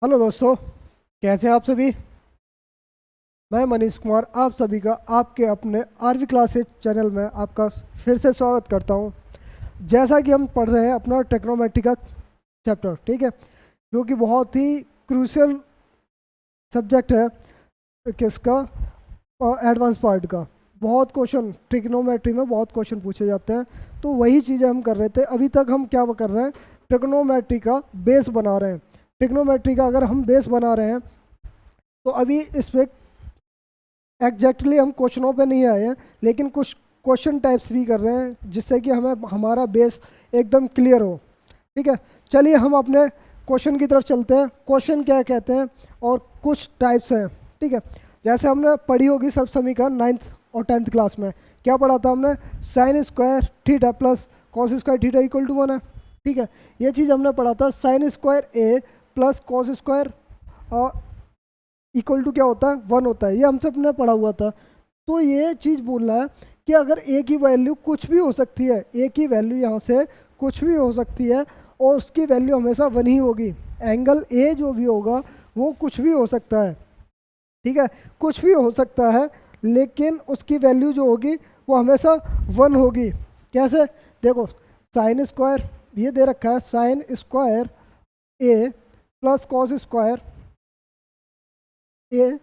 Hello दोस्तों, कैसे हैं आप सभी। मैं मनीष कुमार आप सभी का आपके अपने आरवी क्लासेज चैनल में आपका फिर से स्वागत करता हूं। जैसा कि हम पढ़ रहे हैं अपना ट्रिग्नोमेट्री का चैप्टर, ठीक है, जो कि बहुत ही क्रूशियल सब्जेक्ट है किसका, एडवांस पार्ट का। बहुत क्वेश्चन ट्रिग्नोमेट्री में बहुत क्वेश्चन पूछे जाते हैं, तो वही चीज़ें हम कर रहे थे। अभी तक हम क्या कर रहे हैं, ट्रिग्नोमेट्री का बेस बना रहे हैं। ट्रिग्नोमेट्री का अगर हम बेस बना रहे हैं तो अभी इस पे एग्जैक्टली हम क्वेश्चनों पे नहीं आए हैं, लेकिन कुछ क्वेश्चन टाइप्स भी कर रहे हैं जिससे कि हमें हमारा बेस एकदम क्लियर हो। ठीक है, चलिए हम अपने क्वेश्चन की तरफ चलते हैं। क्वेश्चन क्या कहते हैं और कुछ टाइप्स हैं। ठीक है, जैसे हमने पढ़ी होगी सर्व समीकरण 9th और 10th क्लास में। क्या पढ़ा था हमने, sine square theta plus cos square theta equal to 1 है। ठीक है, ये चीज़ हमने पढ़ा था, sine square A plus cos square equal to क्या होता है, 1 होता है। ये हमसे अपने पढ़ा हुआ था। तो ये चीज़ बोल रहा है कि अगर ए की वैल्यू कुछ भी हो सकती है, ए की वैल्यू यहाँ से कुछ भी हो सकती है और उसकी वैल्यू हमेशा 1 ही होगी। एंगल ए जो भी होगा वो कुछ भी हो सकता है, ठीक है, कुछ भी हो सकता है, लेकिन उसकी वैल्यू जो होगी वो हमेशा 1 होगी। कैसे, देखो, साइन स्क्वायर ये दे रखा है, sine square A plus cos square A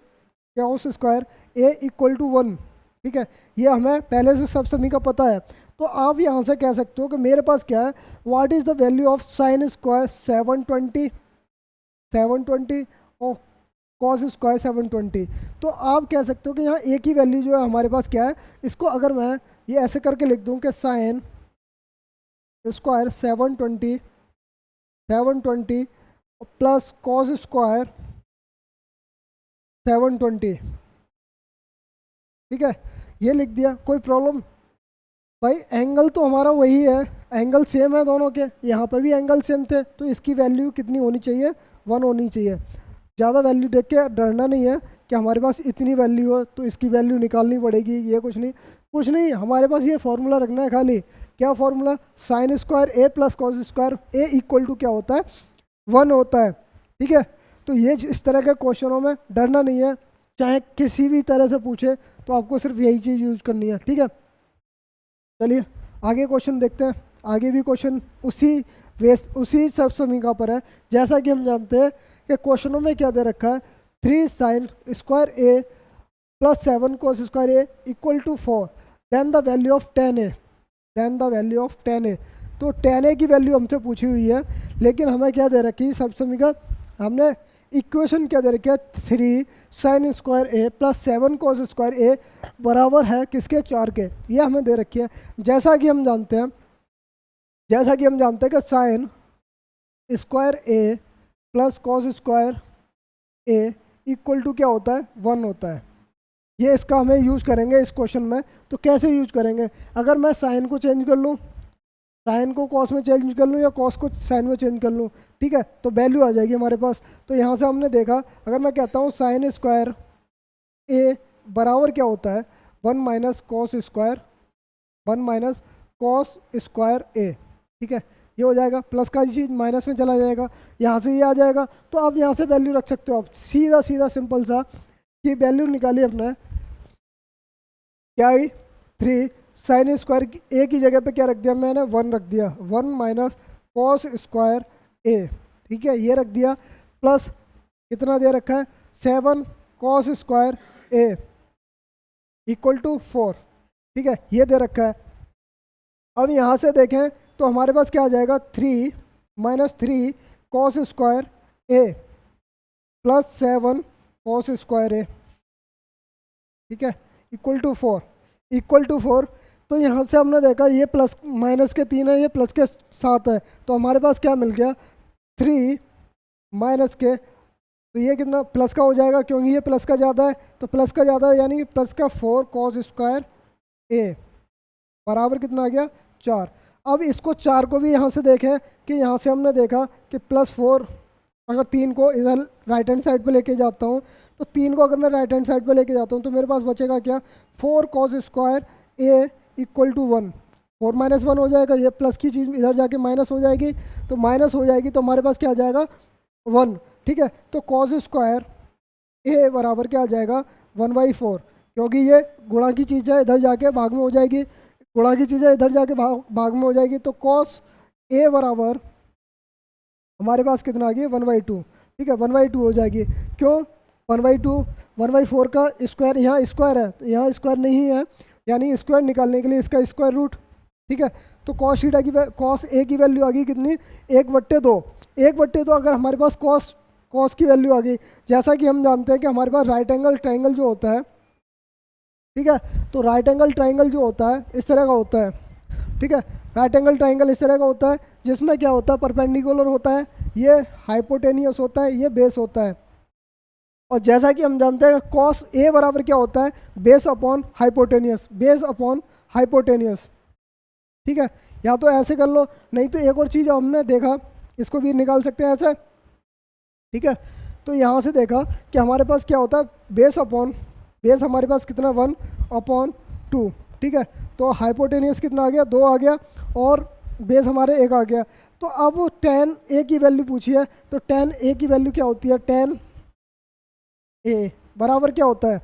cos square A equal to 1। ठीक है, ये हमें पहले से सब समी का पता है। तो आप यहाँ से कह सकते हो कि मेरे पास क्या है, what is the value of sine square 720 और कॉस स्क्वायर 720। तो आप कह सकते हो कि यहाँ ए की वैल्यू जो है हमारे पास क्या है, इसको अगर मैं ये ऐसे करके लिख दूँ कि sine square 720 plus cos square 720। ठीक है, ये लिख दिया, कोई प्रॉब्लम। भाई एंगल तो हमारा वही है, एंगल सेम है दोनों के, यहाँ पर भी एंगल सेम थे, तो इसकी वैल्यू कितनी होनी चाहिए, 1 होनी चाहिए। ज़्यादा वैल्यू देख के डरना नहीं है कि हमारे पास इतनी वैल्यू हो तो इसकी वैल्यू निकालनी पड़ेगी, ये कुछ नहीं, कुछ नहीं। हमारे पास ये फॉर्मूला रखना है खाली। क्या formula, sine square A plus cos square A equal to क्या होता है, 1 होता है। ठीक है, तो ये इस तरह के क्वेश्चनों में डरना नहीं है, चाहे किसी भी तरह से पूछे तो आपको सिर्फ यही चीज़ यूज करनी है। ठीक है, चलिए आगे क्वेश्चन देखते हैं। आगे भी क्वेश्चन उसी सर्व समीकरण पर है। जैसा कि हम जानते हैं कि क्वेश्चनों में क्या दे रखा है, 3 sine square A plus 7 cos square A equal to 4, then the value of 10 A. तो 10 ए की वैल्यू हमसे पूछी हुई है, लेकिन हमें क्या दे रखी है सर्व समीकरण, हमने इक्वेशन क्या दे रखी है, 3 sine square A plus 7 cos square A बराबर है किसके, 4 के। ये हमें दे रखी है। जैसा कि हम जानते हैं कि sine square A plus cos square A equal to क्या होता है, 1 होता है। ये इसका हमें यूज करेंगे इस क्वेश्चन में। तो कैसे यूज करेंगे, अगर मैं साइन को चेंज कर लूँ, साइन को कॉस में चेंज कर लूँ या कॉस को साइन में चेंज कर लूँ, ठीक है, तो वैल्यू आ जाएगी हमारे पास। तो यहाँ से हमने देखा, अगर मैं कहता हूँ साइन स्क्वायर ए बराबर क्या होता है, 1 माइनस कॉस स्क्वायर ए। ठीक है, ये हो जाएगा, प्लस का चीज़ माइनस में चला जाएगा, यहाँ से ये आ जाएगा। तो आप यहाँ से वैल्यू रख सकते हो, आप सीधा सीधा सिंपल सा ये वैल्यू निकाली अपने, क्या आई, 3 साइन स्क्वायर ए की जगह पे क्या रख दिया मैंने, 1 रख दिया, 1 माइनस कॉस स्क्वायर ए। ठीक है, ये रख दिया, प्लस कितना दे रखा है, 7 cos square A equal to 4। ठीक है, ये दे रखा है। अब यहाँ से देखें तो हमारे पास क्या आ जाएगा, 3 minus 3 cos square A plus 7 cos square ए। ठीक है, इक्वल टू 4। तो यहाँ से हमने देखा ये प्लस माइनस के 3 है, ये प्लस के 7 है, तो हमारे पास क्या मिल गया, 3 माइनस के, तो ये कितना प्लस का हो जाएगा, क्योंकि ये प्लस का ज़्यादा है, तो प्लस का ज़्यादा है यानी कि प्लस का 4 कॉस स्क्वायर ए बराबर कितना आ गया, 4। अब इसको 4 को भी यहाँ से देखें कि यहाँ से हमने देखा कि +4, अगर 3 को इधर राइट हैंड साइड पे लेके जाता हूँ, तो 3 को अगर मैं राइट हैंड साइड पे लेके जाता हूँ तो मेरे पास बचेगा क्या, 4 cos square A equal to 1। 4 minus 1 हो जाएगा, ये प्लस की चीज़ इधर जाके माइनस हो जाएगी, तो माइनस हो जाएगी तो हमारे पास क्या आ जाएगा, 1। ठीक है। तो कॉस स्क्वायर ए बराबर क्या आ जाएगा 1/4, क्योंकि ये गुणा की चीज़ है, इधर जाके भाग में हो जाएगी, गुणा की चीज़ है, इधर जाके भाग में हो जाएगी। तो कॉस ए बराबर हमारे पास कितना आ गया 1/2, ठीक है 1/2 हो जाएगी। क्यों 1/2, 1/4 का स्क्वायर, यहाँ स्क्वायर है तो यहाँ स्क्वायर नहीं है, यानी स्क्वायर निकालने के लिए इसका स्क्वायर रूट, ठीक है। तो कॉस थीटा की कॉस ए की वैल्यू आ गई कितनी 1/2, 1/2 अगर हमारे पास कॉस की वैल्यू आ गई, जैसा कि हम जानते हैं कि हमारे पास राइट एंगल ट्राइंगल जो होता है, ठीक है, तो राइट एंगल ट्राइंगल जो होता है इस तरह का होता है, ठीक है। राइट एंगल ट्राइंगल इस तरह का होता है जिसमें क्या होता है परपेंडिकुलर होता है, ये हाइपोटेनियस होता है, ये बेस होता है। और जैसा कि हम जानते हैं कॉस ए बराबर क्या होता है base upon hypotenuse, base upon hypotenuse, ठीक है। या तो ऐसे कर लो, नहीं तो एक और चीज़ हमने देखा, इसको भी निकाल सकते हैं ऐसे, ठीक है। तो यहाँ से देखा कि हमारे पास क्या होता है बेस अपॉन, बेस हमारे पास कितना 1/2, ठीक है। तो हाइपोटेनियस कितना आ गया 2 आ गया, और बेस हमारे 1 आ गया। तो अब tan ए की वैल्यू पूछी है, तो tan ए की वैल्यू क्या होती है, tan ए बराबर क्या होता है,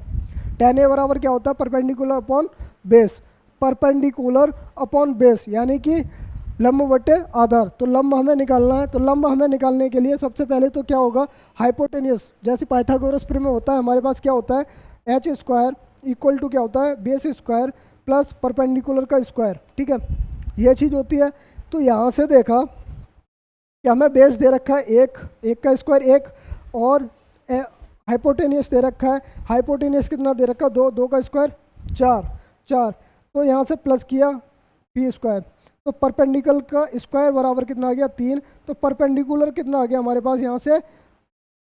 tan ए बराबर क्या होता है perpendicular upon base, perpendicular upon base यानी कि लंब बटे आधार। तो लंब हमें निकालना है, तो लंब हमें निकालने के लिए सबसे पहले तो क्या होगा हाइपोटेनियस, जैसे पाइथागोरस प्रमेय होता है हमारे पास क्या होता है h स्क्वायर इक्वल टू क्या होता है बेस स्क्वायर प्लस परपेंडिकुलर का स्क्वायर, ठीक है, ये चीज़ होती है। तो यहाँ से देखा कि हमें बेस दे रखा है 1, 1 का स्क्वायर 1, और हाइपोटेनियस दे रखा है, हाइपोटेनियस कितना दे रखा है 2, 2 का स्क्वायर 4, तो यहाँ से प्लस किया p स्क्वायर, तो परपेंडिकुलर का स्क्वायर बराबर कितना आ गया 3, तो परपेंडिकुलर कितना आ गया हमारे पास यहाँ से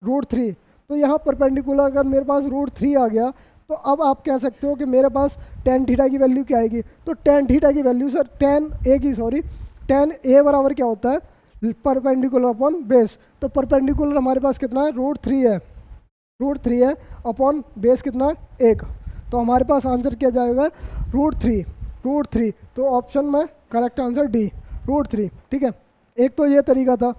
√3। तो यहाँ परपेंडिकुलर अगर मेरे पास √3 आ गया, तो अब आप कह सकते हो कि मेरे पास tan थीटा की वैल्यू क्या आएगी, तो tan थीटा की वैल्यू सर tan ए बराबर क्या होता है परपेंडिकुलर अपॉन बेस। तो परपेंडिकुलर हमारे पास कितना है √3 है अपॉन बेस कितना है 1, तो हमारे पास आंसर क्या जाएगा √3। तो ऑप्शन में करेक्ट आंसर डी √3, ठीक है। एक तो ये तरीका था,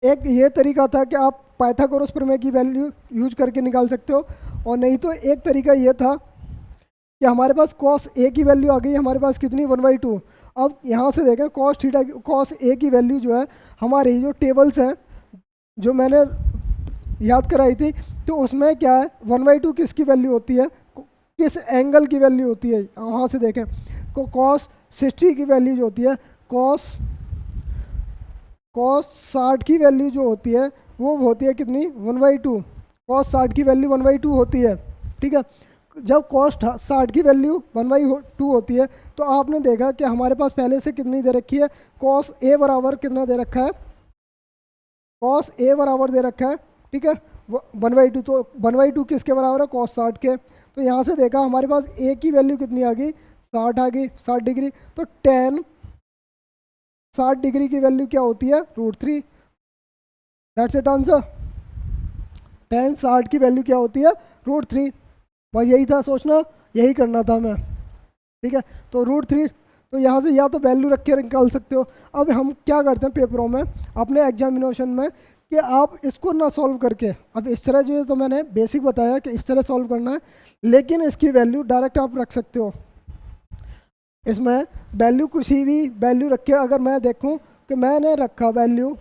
एक ये तरीका था कि आप पाइथागोरस प्रमेय की वैल्यू यूज करके निकाल सकते हो, और नहीं तो एक तरीका ये था कि हमारे पास कॉस ए की वैल्यू आ गई हमारे पास कितनी 1/2। अब यहाँ से देखें कॉस ए की वैल्यू जो है हमारी जो टेबल्स हैं जो मैंने याद कराई थी, तो उसमें क्या है 1/2 किसकी वैल्यू होती है, किस एंगल की वैल्यू होती है, वहाँ से देखें कॉस 60 की वैल्यू जो होती है, कॉस 60 की वैल्यू जो होती है वो होती है कितनी 1/2, कॉस 60 की वैल्यू 1/2 होती है, ठीक है। जब कॉस 60 की वैल्यू 1/2 होती है, तो आपने देखा कि हमारे पास पहले से कितनी दे रखी है कॉस ए बराबर कितना दे रखा है, कॉस ए बराबर दे रखा है, ठीक है 1/2, तो 1/2 किसके बराबर है कॉस 60 के। तो यहाँ से देखा हमारे पास ए की वैल्यू कितनी आ गई 60 आ गई, 60 डिग्री, तो tan 60 डिग्री की वैल्यू क्या होती है √3, दैट्स इट आंसर। tan 60 की वैल्यू क्या होती है √3, बस यही था सोचना, यही करना था मैं, ठीक है। तो √3, तो यहाँ से या तो वैल्यू रख के निकाल सकते हो। अब हम क्या करते हैं पेपरों में अपने एग्जामिनेशन में कि आप इसको ना सॉल्व करके, अब इस तरह जो है तो मैंने बेसिक बताया कि इस तरह सॉल्व करना है, लेकिन इसकी वैल्यू डायरेक्ट आप रख सकते हो, इसमें वैल्यू कुछ भी वैल्यू रख के, अगर मैं देखूं कि मैंने रखा वैल्यू,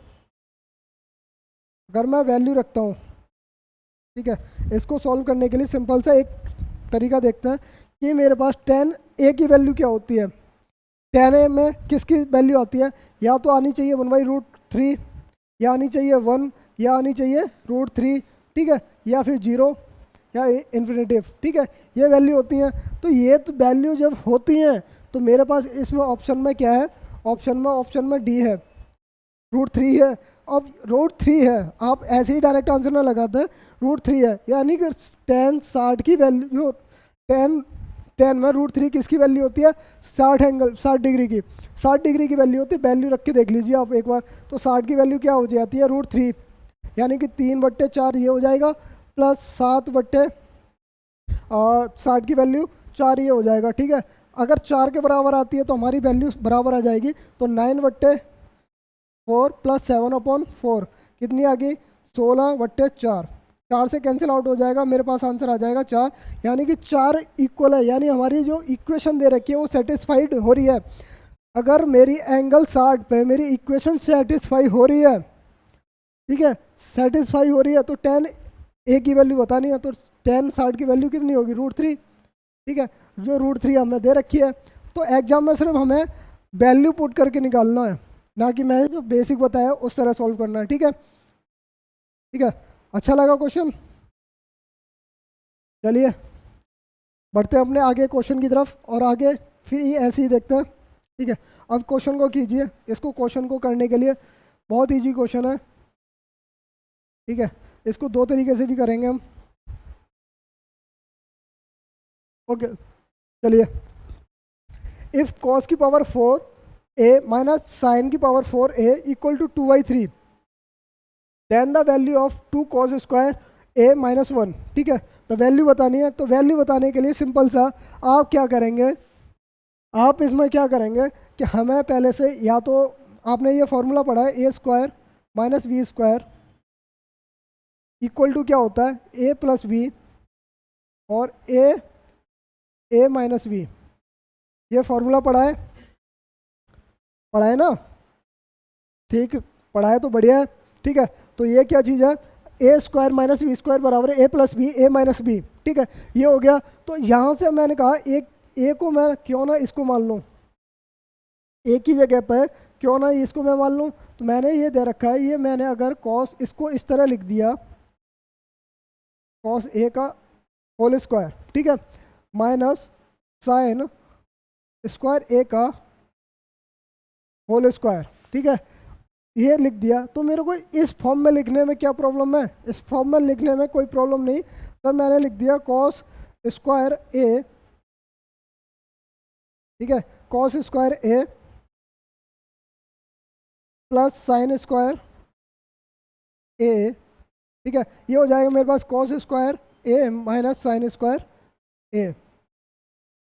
अगर मैं वैल्यू रखता हूं, ठीक है, इसको सॉल्व करने के लिए सिंपल सा एक तरीका देखते हैं कि मेरे पास tan ए की वैल्यू क्या होती है, tan ए में किसकी वैल्यू आती है, या तो आनी चाहिए 1/√3, या आनी चाहिए 1, या आनी चाहिए √3, ठीक है, या फिर 0 या इन्फिनेटिव, ठीक है, ये वैल्यू होती हैं। तो ये तो वैल्यू जब होती हैं तो मेरे पास इसमें ऑप्शन में क्या है, ऑप्शन में डी है √3 है। अब √3 है, आप ऐसे ही डायरेक्ट आंसर ना लगाते हैं, √3 है, यानी कि tan 60 की वैल्यू, tan में √3 किसकी वैल्यू होती है 60 डिग्री की, 60 डिग्री की वैल्यू होती है, वैल्यू रख के देख लीजिए आप एक बार। तो 60 की वैल्यू क्या हो जाती है √3, यानी कि 3/4 ये हो जाएगा, प्लस 60 की वैल्यू 4 ये हो जाएगा, ठीक है। अगर 4 के बराबर आती है तो हमारी वैल्यू बराबर आ जाएगी, तो 9/4 प्लस 7/4 कितनी आ गई 16/4, 4 से कैंसिल आउट हो जाएगा, मेरे पास आंसर आ जाएगा 4, यानी कि 4 इक्वल है, यानी हमारी जो इक्वेशन दे रखी है वो सेटिस्फाइड हो रही है। अगर मेरी एंगल 60 पे मेरी इक्वेशन सेटिस्फाई हो रही है, ठीक है, सेटिस्फाई हो रही है, तो tan a की वैल्यू बतानी है, तो tan 60 की वैल्यू कितनी होगी, √3, ठीक है, जो √3 हमें दे रखी है। तो एग्जाम में सिर्फ हमें वैल्यू पुट करके निकालना है, ना कि मैंने जो बेसिक बताया उस तरह सॉल्व करना है, ठीक है, ठीक है। अच्छा लगा क्वेश्चन? चलिए बढ़ते हैं अपने आगे क्वेश्चन की तरफ, और आगे फिर ये ऐसे ही देखते हैं, ठीक है। अब क्वेश्चन को कीजिए, इसको क्वेश्चन को करने के लिए बहुत ईजी क्वेश्चन है, ठीक है, इसको 2 तरीके से भी करेंगे हम, ओके। चलिए, इफ cos की पावर 4a माइनस साइन की power 4a equal to 2/3, then the value of 2 cos square a minus 1, ठीक है, तो वैल्यू बतानी है। तो वैल्यू बताने के लिए सिंपल सा आप क्या करेंगे, आप इसमें क्या करेंगे कि हमें पहले से, या तो आपने ये फॉर्मूला पढ़ा है a² minus b² equal to क्या होता है, a प्लस b और a माइनस b, ये फॉर्मूला पढ़ा है ना, ठीक, पढ़ा है तो बढ़िया है, ठीक है। तो ये क्या चीज़ है, a² माइनस b² बराबर है a plus b a minus b, ठीक है, ये हो गया। तो यहाँ से मैंने कहा एक a को मैं क्यों ना इसको मान लूँ, a की जगह पर क्यों ना इसको मैं मान लूँ। तो मैंने ये दे रखा है, ये मैंने अगर cos इसको इस तरह लिख दिया, cos a का होल स्क्वायर, ठीक है, माइनस साइन स्क्वायर a का होल स्क्वायर, ठीक है, ये लिख दिया। तो मेरे को इस फॉर्म में लिखने में क्या प्रॉब्लम है, इस फॉर्म में लिखने में कोई प्रॉब्लम नहीं, तो मैंने लिख दिया cos स्क्वायर a, ठीक है, cos square a plus sine square a, ठीक है, ये हो जाएगा मेरे पास cos square a minus sine square a,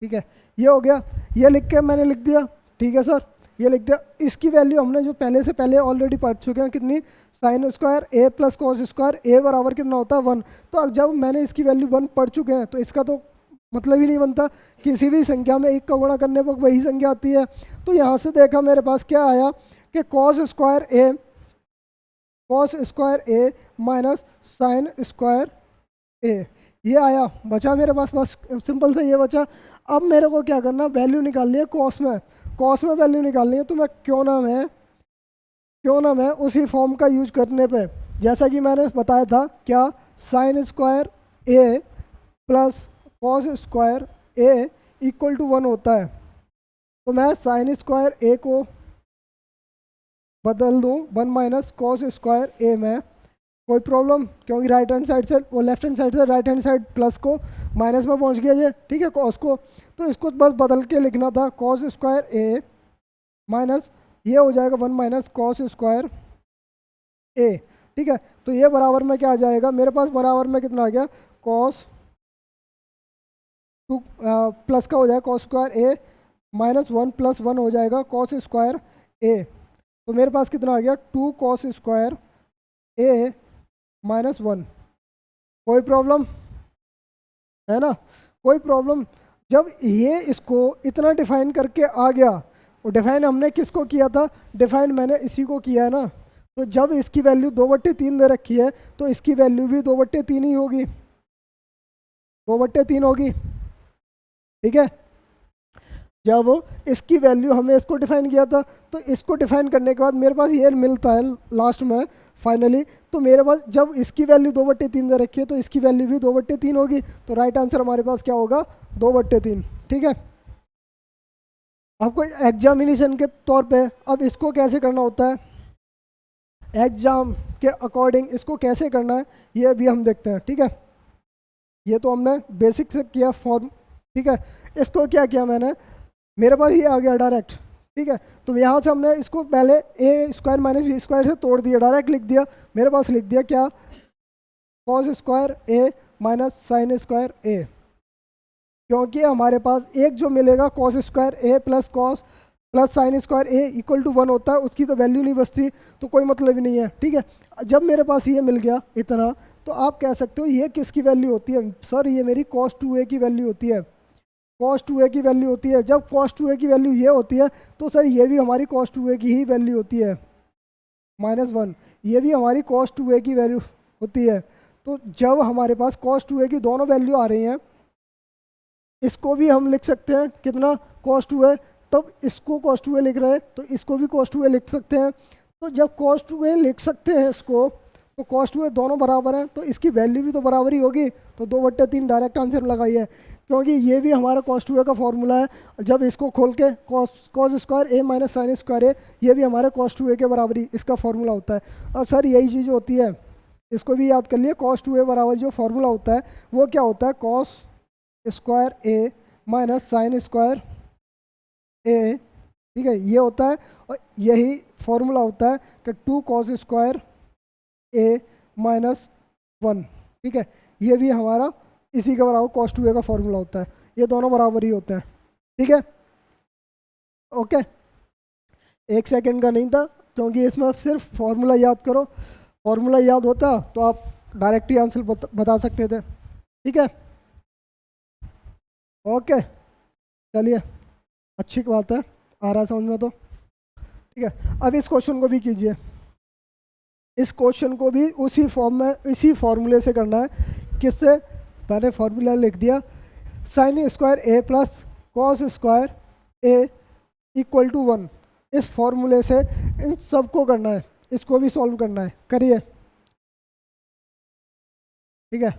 ठीक है, ये हो गया। ये लिख के मैंने लिख दिया, ठीक है सर, ये लिख दिया। इसकी वैल्यू हमने जो पहले से पहले ऑलरेडी पढ़ चुके हैं, कितनी, sign square a plus cos square a बराबर कितना होता है 1। तो अब जब मैंने इसकी वैल्यू 1 पढ़ चुके हैं, तो इसका तो मतलब ही नहीं बनता, किसी भी संख्या में 1 का गुणा करने पर वही संख्या आती है। तो यहाँ से देखा मेरे पास क्या आया कि cos square a minus sine square a, ये आया, बचा मेरे पास, बस सिंपल से ये बचा। अब मेरे को क्या करना, वैल्यू निकालनी है कॉस में वैल्यू निकालनी है। तो मैं क्यों ना मैं उसी फॉर्म का यूज करने पे, जैसा कि मैंने बताया था, क्या, sine square a plus cos square a equal to 1 होता है। तो मैं साइन स्क्वायर a को बदल दूँ 1 माइनस कॉस स्क्वायर a में, कोई प्रॉब्लम, क्योंकि राइट हैंड साइड से, वो लेफ्ट हैंड साइड से राइट हैंड साइड प्लस को माइनस में पहुंच गया ये, ठीक है, कॉस को। तो इसको बस बदल के लिखना था, कॉस स्क्वायर a माइनस, ये हो जाएगा 1 माइनस कॉस स्क्वायर a, ठीक है। तो ये बराबर में क्या आ जाएगा, मेरे पास बराबर में कितना आ गया, कॉस 2 प्लस का हो जाएगा cos square a minus 1 plus 1 हो जाएगा कॉस स्क्वायर a। तो मेरे पास कितना आ गया, 2 कॉस स्क्वायर a माइनस 1। कोई प्रॉब्लम है ना, कोई प्रॉब्लम। जब ये इसको इतना डिफाइन करके आ गया, वो डिफाइन हमने किसको किया था, डिफाइन मैंने इसी को किया है ना। तो जब इसकी वैल्यू 2/3 दे रखी है, तो इसकी वैल्यू भी 2/3 ही होगी, 2/3 होगी, ठीक है। जब इसकी वैल्यू हमने इसको डिफाइन किया था, तो इसको डिफाइन करने के बाद मेरे पास ये मिलता है लास्ट में फाइनली। तो मेरे पास जब इसकी वैल्यू 2/3 दे रखी है, तो इसकी वैल्यू भी 2/3 होगी। तो राइट आंसर हमारे पास क्या होगा, 2/3, ठीक है। आपको एग्जामिनेशन के तौर पे अब इसको कैसे करना होता है, एग्जाम के अकॉर्डिंग इसको कैसे करना है, ये भी हम देखते हैं, ठीक है। ये तो हमने बेसिक से किया फॉर्म, ठीक है। इसको क्या किया मैंने, मेरे पास ये आ गया डायरेक्ट, ठीक है। तो यहाँ से हमने इसको पहले a square minus b square से तोड़ दिया, डायरेक्ट लिख दिया। मेरे पास लिख दिया क्या, cos square a minus sine square a, क्योंकि हमारे पास एक जो मिलेगा cos square a plus cos plus sine square A equal to 1 होता है, उसकी तो वैल्यू नहीं बचती, तो कोई मतलब ही नहीं है, ठीक है। जब मेरे पास ये मिल गया इतना, तो आप कह सकते हो ये किसकी वैल्यू होती है, सर ये मेरी cos 2a की वैल्यू होती है, cos 2a की वैल्यू होती है। जब cos 2a की वैल्यू ये होती है, तो सर ये भी हमारी cos 2a की ही वैल्यू होती है, -1, ये भी हमारी cos 2a की वैल्यू होती है। तो जब हमारे पास cos 2a की दोनों वैल्यू आ रही हैं, इसको भी हम लिख सकते हैं कितना, cos 2a, तब इसको cos 2a लिख रहे हैं तो इसको भी cos 2a लिख सकते हैं। तो जब cos 2a लिख सकते हैं इसको, तो cos 2a दोनों बराबर हैं, तो इसकी वैल्यू भी तो बराबर ही होगी, तो 2/3 डायरेक्ट आंसर लगाइए, क्योंकि ये भी हमारा cos 2a का फॉर्मूला है। जब इसको खोल के cos square a minus sine square a, ये भी हमारे cos 2a के बराबर ही इसका फॉर्मूला होता है। और सर यही चीज़ होती है, इसको भी याद कर लिए, cos 2a बराबर जो फॉर्मूला होता है वो क्या होता है, cos square a minus sine square a, ठीक है, ये होता है। और यही फॉर्मूला होता है कि 2 cos स्क्वायर a माइनस 1, ठीक है, ये भी हमारा इसी के बराबर cos 2a का फॉर्मूला होता है, ये दोनों बराबर ही होते हैं, ठीक है। ओके, 1 सेकंड का नहीं था, क्योंकि इसमें आप सिर्फ फॉर्मूला याद करो, फॉर्मूला याद होता तो आप डायरेक्ट ही आंसर बता सकते थे, ठीक है। ओके, चलिए, अच्छी बात है, आ रहा है समझ में तो, ठीक है। अब इस क्वेश्चन को भी कीजिए, इस क्वेश्चन को भी उसी फॉर्म में, इसी फॉर्मूले से करना है। किससे, मैंने फॉर्मूला लिख दिया, sine square A plus cos square A equal to 1, इस फॉर्मूले से इन सबको करना है, इसको भी सॉल्व करना है, करिए, ठीक है।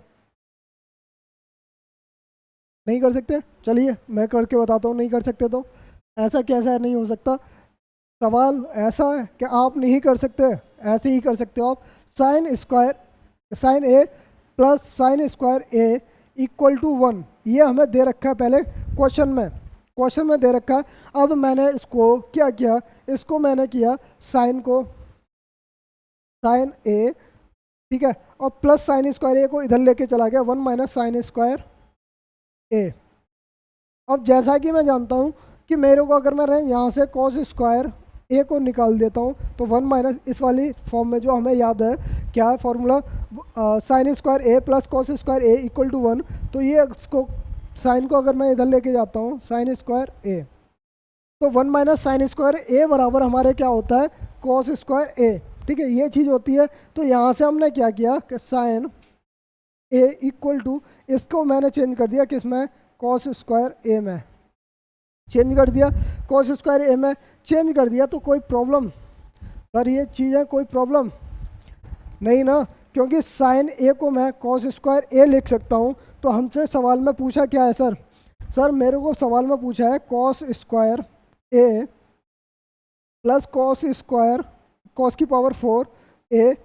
नहीं कर सकते, चलिए मैं करके बताता हूँ, नहीं कर सकते तो ऐसा कैसा नहीं हो सकता, सवाल ऐसा है कि आप नहीं कर सकते, ऐसे ही कर सकते हो आप। Sine A plus sine square A equal to 1, ये हमें दे रखा है पहले क्वेश्चन में दे रखा है। अब मैंने इसको क्या किया, इसको मैंने किया साइन को साइन ए, ठीक है, और प्लस साइन स्क्वायर ए को इधर लेके चला गया, 1 माइनस साइन स्क्वायर ए। अब जैसा कि मैं जानता हूँ कि मेरे को अगर मैं यहाँ से कॉस स्क्वायर ए को निकाल देता हूँ, तो 1 माइनस इस वाली फॉर्म में जो हमें याद है क्या है formula, sine square A plus cos square A equal to 1, तो ये इसको साइन को अगर मैं इधर लेके जाता हूँ साइन स्क्वायर ए, तो 1 माइनस साइन स्क्वायर ए बराबर हमारे क्या होता है, कॉस स्क्वायर ए, ठीक है, ये चीज़ होती है। तो यहाँ से हमने क्या किया कि साइन ए इक्वल टू, इसको मैंने चेंज कर दिया किसमें, कॉस स्क्वायर ए में चेंज कर दिया, कॉस स्क्वायर ए में चेंज कर दिया। तो कोई प्रॉब्लम, सर ये चीज़ें कोई प्रॉब्लम नहीं ना, क्योंकि साइन ए को मैं कॉस स्क्वायर ए लिख सकता हूँ। तो हमसे सवाल में पूछा क्या है सर मेरे को सवाल में पूछा है cos square A plus cos square cos की पावर 4 ए,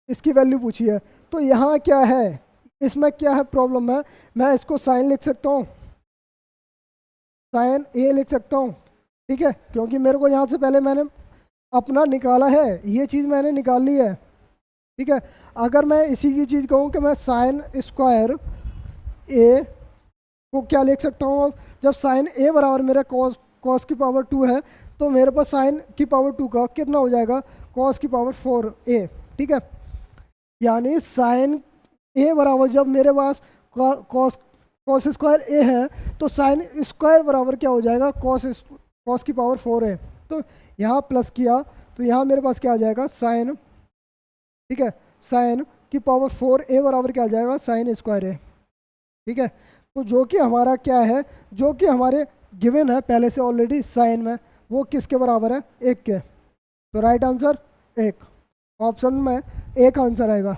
इसकी वैल्यू पूछी है। तो यहाँ क्या है, इसमें क्या है प्रॉब्लम है, मैं इसको साइन लिख सकता हूँ, साइन ए लिख सकता हूँ, ठीक है, क्योंकि मेरे को यहाँ से पहले मैंने अपना निकाला है, ये चीज़ मैंने निकाल ली है, ठीक है। अगर मैं इसी की चीज़ कहूँ कि मैं साइन स्क्वायर ए को क्या लिख सकता हूँ, अब जब साइन ए बराबर मेरा कॉस की पावर 2 है, तो मेरे पास साइन की पावर 2 का कितना हो जाएगा, कॉस की पावर 4 ए, ठीक है। यानी साइन ए बराबर जब मेरे पास कॉस स्क्वायर ए है, तो साइन स्क्वायर बराबर क्या हो जाएगा, कॉस की पावर 4 है। तो यहाँ प्लस किया तो यहाँ मेरे पास क्या आ जाएगा, साइन, ठीक है, साइन की पावर 4 ए बराबर क्या आ जाएगा, साइन स्क्वायर ए, ठीक है। तो जो कि हमारा क्या है, जो कि हमारे गिवन है पहले से ऑलरेडी साइन में, वो किसके बराबर है, 1 के। तो राइट आंसर 1, ऑप्शन में 1 आंसर आएगा,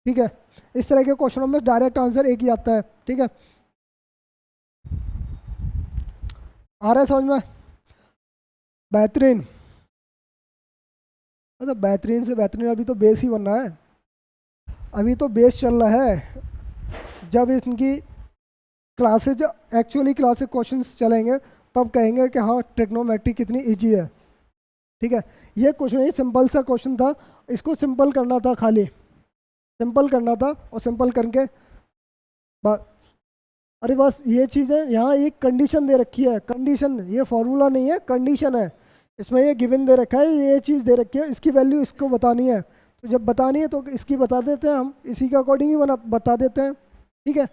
ठीक है। इस तरह के क्वेश्चनों में डायरेक्ट आंसर 1 ही आता है, ठीक है। आ रहा है समझ में, बेहतरीन, मतलब बेहतरीन से बेहतरीन, अभी तो बेस ही बनना है, अभी तो बेस चल रहा है। जब इनकी क्लासेज एक्चुअली क्लासेज क्वेश्चंस चलेंगे तब कहेंगे कि हाँ ट्रिग्नोमेट्री कितनी इजी है, ठीक है। ये कुछ नहीं, सिंपल सा क्वेश्चन था, इसको सिंपल करना था, खाली सिंपल करना था, और सिंपल करके अरे बस ये चीज़ है, यहाँ एक कंडीशन दे रखी है, कंडीशन, ये फॉर्मूला नहीं है, कंडीशन है। इसमें ये गिवन दे रखा है, ये चीज़ दे रखी है, इसकी वैल्यू इसको बतानी है। तो जब बतानी है तो इसकी बता देते हैं हम, इसी के अकॉर्डिंग ही बता देते हैं। ठीक है,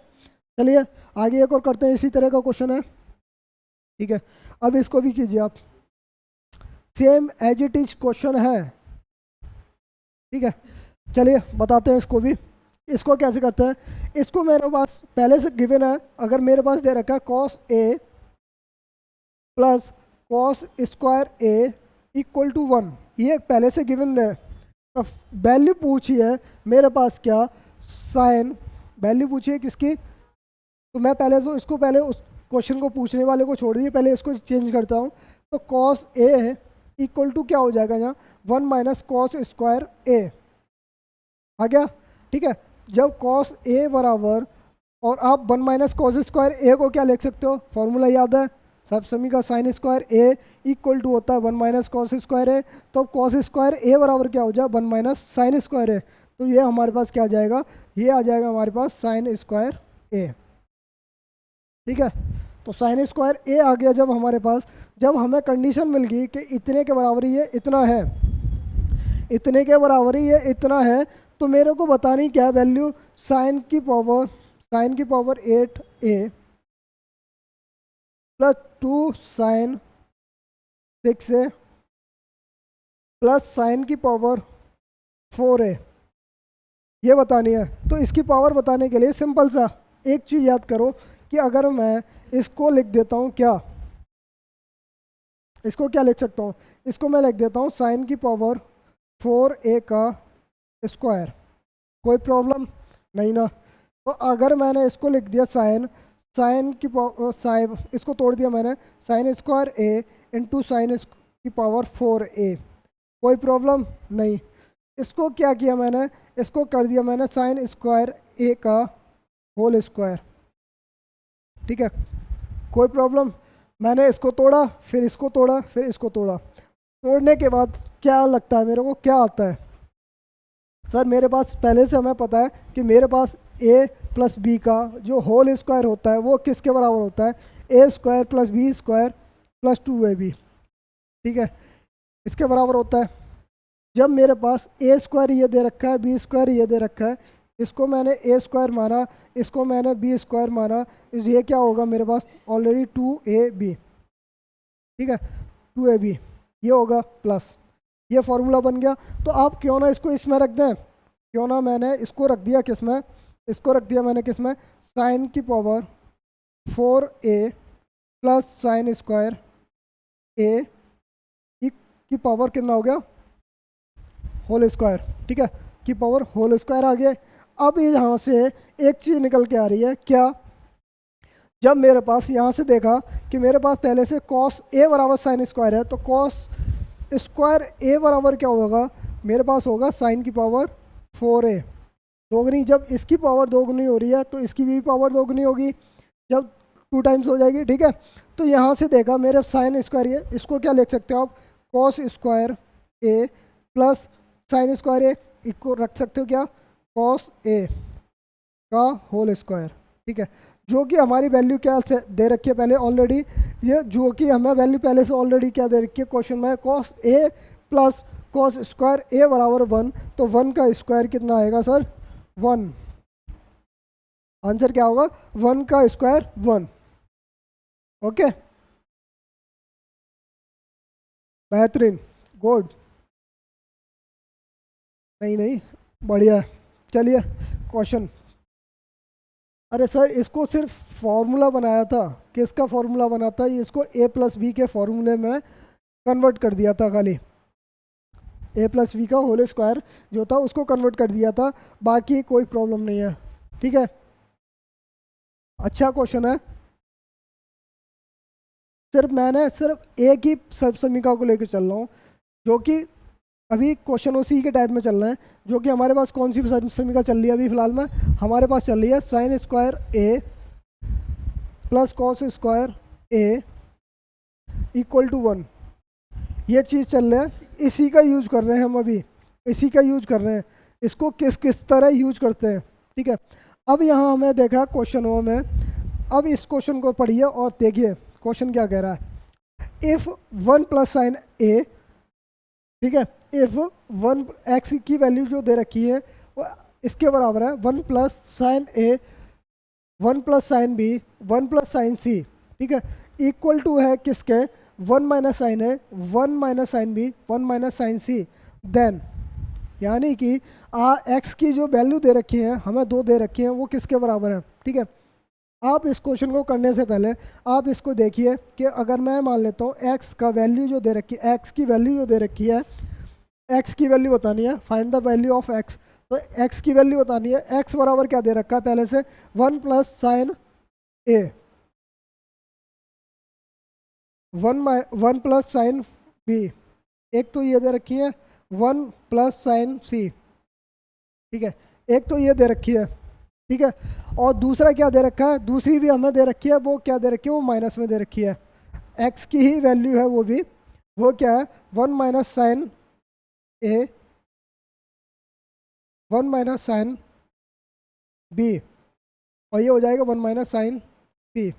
चलिए आगे एक और करते हैं, इसी तरह का क्वेश्चन है। ठीक है, अब इसको भी कीजिए आप, same as it is question है। ठीक है, चलिए बताते हैं इसको भी। इसको कैसे करते हैं, इसको मेरे पास पहले से गिवन है, अगर मेरे पास दे रखा है cos A plus cos square A equal to 1, ये पहले से गिवन दे, अब वैल्यू पूछी है मेरे पास क्या, साइन वैल्यू पूछी है किसकी, तो मैं पहले तो इसको पहले उस क्वेश्चन को पूछने वाले को छोड़ दिए, पहले इसको चेंज करता हूँ। तो कॉस ए इक्वल टू क्या हो जाएगा यहाँ, 1 माइनस कॉस स्क्वायर ए आ गया। ठीक है, जब कॉस ए बराबर, और आप 1 माइनस कॉस स्क्वायर ए को क्या लिख सकते हो, फॉर्मूला याद है, सब समी का sine square A equal to होता है 1 माइनस कॉस स्क्वायर ए। तो कॉस स्क्वायर ए बराबर क्या हो जाए, 1 माइनस साइन स्क्वायर ए। तो ये हमारे पास क्या आ जाएगा, ये आ जाएगा हमारे पास साइन स्क्वायर ए। ठीक है, तो साइन स्क्वायर ए आ गया जब हमारे पास, जब हमें कंडीशन मिल गई कि इतने के बराबर ये इतना है, इतने के बराबर ये इतना है, तो मेरे को बतानी क्या वैल्यू, साइन की power 8a plus 2 sine 6a plus sine की पावर 4a, ये बतानी है। तो इसकी पावर बताने के लिए सिंपल सा एक चीज़ याद करो कि अगर मैं इसको लिख देता हूँ क्या, इसको क्या लिख सकता हूँ, इसको मैं लिख देता हूँ साइन की पावर 4a का स्क्वायर, कोई प्रॉब्लम नहीं ना। तो अगर मैंने इसको लिख दिया साइन की पावर, इसको तोड़ दिया मैंने, sign square A into sine की पावर 4a, कोई प्रॉब्लम नहीं। इसको क्या किया मैंने, इसको कर दिया मैंने साइन स्क्वायर ए का होल स्क्वायर। ठीक है, कोई प्रॉब्लम, मैंने इसको तोड़ा, फिर इसको तोड़ा, फिर इसको तोड़ा, तोड़ने के बाद क्या लगता है मेरे को, क्या आता है सर, मेरे पास पहले से हमें पता है कि मेरे पास a प्लस बी का जो होल स्क्वायर होता है वो किसके बराबर होता है, a square plus B square plus 2ab। ठीक है, इसके बराबर होता है। जब मेरे पास a स्क्वायर ये दे रखा है, b स्क्वायर ये दे रखा है, इसको मैंने a स्क्वायर माना, इसको मैंने b स्क्वायर माना, ये क्या होगा मेरे पास ऑलरेडी 2ab। ठीक है, 2ab ये होगा प्लस, ये फॉर्मूला बन गया। तो आप क्यों ना इसको इसमें रख दें, क्यों ना मैंने इसको रख दिया किस में, इसको रख दिया मैंने किस में, साइन की power 4a plus sine square a की पावर कितना हो गया, होल स्क्वायर। ठीक है, की पावर होल स्क्वायर आ गया। अब यहाँ से एक चीज़ निकल के आ रही है क्या, जब मेरे पास यहाँ से देखा कि मेरे पास पहले से कॉस ए बराबर साइन स्क्वायर है, तो कॉस स्क्वायर ए बराबर क्या होगा, मेरे पास होगा साइन की पावर 4a दोगुनी। जब इसकी पावर दोगुनी हो रही है तो इसकी भी पावर दोगुनी होगी, जब 2 टाइम्स हो जाएगी। ठीक है, तो यहाँ से देखा मेरे साइन स्क्वायर ये, इसको क्या लिख सकते हो आप, cos square A plus sine square ए, इसको रख सकते हो क्या, कॉस ए का होल स्क्वायर। ठीक है, जो कि हमारी वैल्यू क्या से दे रखी है पहले ऑलरेडी, ये जो कि हमें वैल्यू पहले से ऑलरेडी क्या दे रखी है क्वेश्चन में, cos A plus cos square A बराबर 1, तो 1 का स्क्वायर कितना आएगा सर, 1। आंसर क्या होगा, 1 का स्क्वायर 1। ओके, बेहतरीन, गुड, नहीं बढ़िया। चलिए क्वेश्चन, अरे सर इसको सिर्फ फॉर्मूला बनाया था, किसका फॉर्मूला बना था, इसको a प्लस बी के फॉर्मूले में कन्वर्ट कर दिया था, खाली a प्लस बी का होल स्क्वायर जो था उसको कन्वर्ट कर दिया था, बाकी कोई प्रॉब्लम नहीं है। ठीक है, अच्छा क्वेश्चन है। मैंने सिर्फ एक ही सर्वसमीका को लेकर चल रहा हूँ, जो कि अभी क्वेश्चन उसी के टाइप में चल रहा है, जो कि हमारे पास कौन सी समीका चल रही है अभी फ़िलहाल में, हमारे पास चल रही है sine square A plus cos square A equal to 1, ये चीज़ चल रहा है, इसी का यूज कर रहे हैं हम अभी, इसी का यूज कर रहे हैं। इसको किस किस तरह यूज करते हैं। ठीक है, अब यहाँ हमें देखा क्वेश्चनों में अब इस क्वेश्चन को पढ़िए और देखिए क्वेश्चन क्या कह रहा है। इफ़ 1 प्लस साइन ए, ठीक है, इफ़ 1 एक्स की वैल्यू जो दे रखी है वो इसके बराबर है 1 plus sine A, 1 plus sine B, 1 plus sine C, ठीक है, इक्वल टू है किसके 1 minus sine A, 1 minus sine B, 1 minus sine C, then यानी कि एक्स की जो वैल्यू दे रखी है हमें 2 दे रखी है वो किसके बराबर है, ठीक है। आप इस क्वेश्चन को करने से पहले आप इसको देखिए कि अगर मैं मान लेता हूँ एक्स का वैल्यू जो दे रखी है, एक्स की वैल्यू जो दे रखी है, एक्स की वैल्यू बतानी है, find the value of x, तो एक्स की वैल्यू बतानी है। एक्स बराबर क्या दे रखा है पहले से 1 plus sine A, 1 plus sine B, एक तो ये दे रखी है 1 प्लस साइन सी, ठीक है, एक तो ये दे रखी है, ठीक है, और दूसरा क्या दे रखा है, दूसरी भी हमें दे रखी है, वो क्या दे रखी है, वो माइनस में दे रखी है। एक्स की ही वैल्यू है वो भी, वो क्या है 1 minus sine A, 1 minus sine B, और ये हो जाएगा 1 माइनस साइन सी,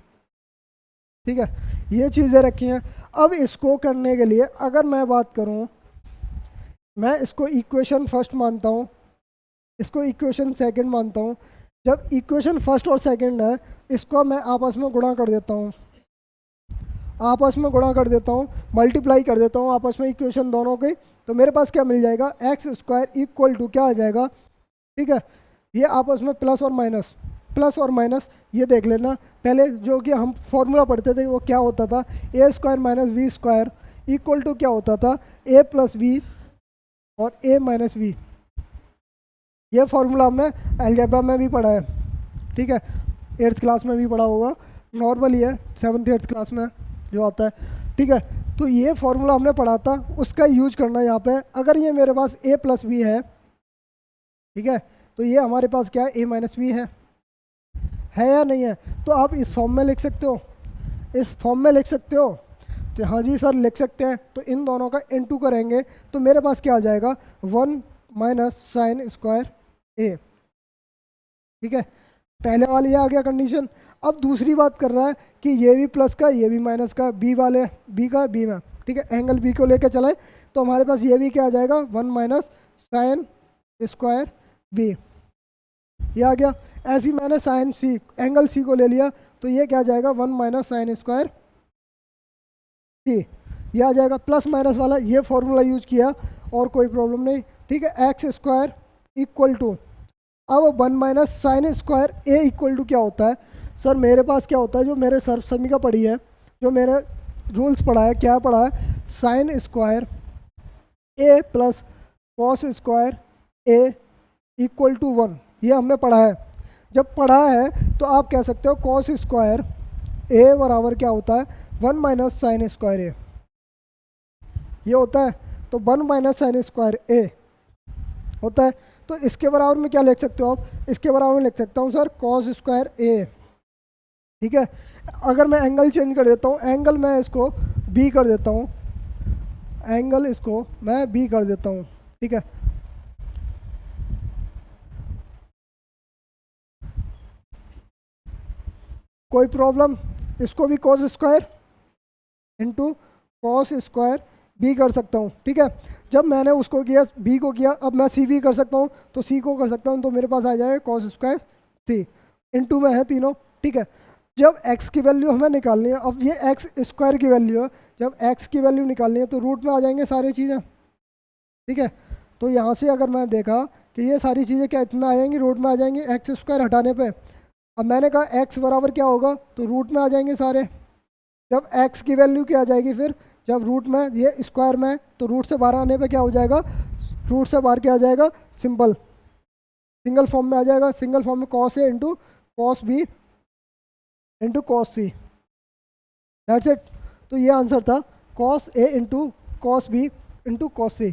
ठीक है, ये चीज़ें रखी हैं। अब इसको करने के लिए अगर मैं बात करूं, मैं इसको इक्वेशन फर्स्ट मानता हूं, इसको इक्वेशन सेकंड मानता हूं। जब इक्वेशन फर्स्ट और सेकंड है इसको मैं आपस में गुणा कर देता हूं, आपस में गुणा कर देता हूं, मल्टीप्लाई कर देता हूं आपस में इक्वेशन दोनों के, तो मेरे पास क्या मिल जाएगा एक्स स्क्वायर इक्वल टू क्या आ जाएगा, ठीक है, ये आपस में प्लस और माइनस, प्लस और माइनस ये देख लेना। पहले जो कि हम फॉर्मूला पढ़ते थे वो क्या होता था, A square minus V square equal to क्या होता था, ए प्लस वी और ए माइनस वी। ये फॉर्मूला हमने अलजेब्रा में भी पढ़ा है, ठीक है, 8th क्लास में भी पढ़ा होगा, नॉर्मल ही है 7th 8th क्लास में जो आता है, ठीक है। तो ये फॉर्मूला हमने पढ़ा था, उसका यूज करना यहाँ पे। अगर ये मेरे पास ए प्लस बी है, ठीक है, तो ये हमारे पास क्या है ए माइनस बी है या नहीं है, तो आप इस फॉर्म में लिख सकते हो, इस फॉर्म में लिख सकते हो, तो हाँ जी सर लिख सकते हैं। तो इन दोनों का इनटू करेंगे तो मेरे पास क्या आ जाएगा 1 माइनस साइन स्क्वायर ए, ठीक है, पहले वाली ये आ गया कंडीशन। अब दूसरी बात कर रहा है कि ये भी प्लस का ये भी माइनस का, बी वाले बी का बी में, ठीक है, एंगल बी को लेकर चलाए तो हमारे पास ये भी क्या आ जाएगा 1 माइनस साइन स्क्वायर बी, ये आ गया। ऐसी मैंने साइन सी एंगल सी को ले लिया तो ये क्या आ जाएगा 1 माइनस साइन स्क्वायर सी, ये आ जाएगा। प्लस माइनस वाला ये फॉर्मूला यूज किया और कोई प्रॉब्लम नहीं, ठीक है। एक्स स्क्वायर इक्वल टू, अब 1 minus sine square A equal to क्या होता है सर, मेरे पास क्या होता है, जो मेरे सर्व समीका पढ़ी है, जो मेरे रूल्स पढ़ा है, क्या पढ़ा है, sine square A plus cos square A equal to 1, ये हमने पढ़ा है। जब पढ़ा है तो आप कह सकते हो कॉस स्क्वायर ए बराबर क्या होता है 1 माइनस साइन स्क्वायर ए, ये होता है। तो 1 माइनस साइन स्क्वायर ए होता है, तो इसके बराबर में क्या लिख सकते हो आप, इसके बराबर में लिख सकता हूँ सर कॉस स्क्वायर ए, ठीक है। अगर मैं एंगल चेंज कर देता हूँ, एंगल मैं इसको बी कर देता हूँ, एंगल इसको मैं बी कर देता हूँ, ठीक है। कोई प्रॉब्लम, इसको भी cos square into cos square B कर सकता हूँ, ठीक है। जब मैंने उसको किया बी को किया, अब मैं सी भी कर सकता हूँ, तो सी को कर सकता हूँ, तो मेरे पास आ जाएगा कॉस स्क्वायर सी, इंटू में है तीनों, ठीक है। जब x की वैल्यू हमें निकालनी है, अब ये x स्क्वायर की वैल्यू है, जब x की वैल्यू निकालनी है तो रूट में आ जाएंगे सारी चीज़ें, ठीक है। तो यहाँ से अगर मैं देखा कि ये सारी चीज़ें क्या इसमें आ जाएंगी, रूट में आ जाएंगी एक्स स्क्वायर हटाने पे। अब मैंने कहा x बराबर क्या होगा, तो रूट में आ जाएंगे सारे। जब x की वैल्यू क्या आ जाएगी फिर, जब रूट में ये स्क्वायर में तो रूट से बाहर आने पे क्या हो जाएगा, रूट से बाहर क्या आ जाएगा, सिंपल सिंगल फॉर्म में आ जाएगा। सिंगल फॉर्म में cos A into cos B into cos C, that's it. तो ये आंसर था cos A into cos B into cos C,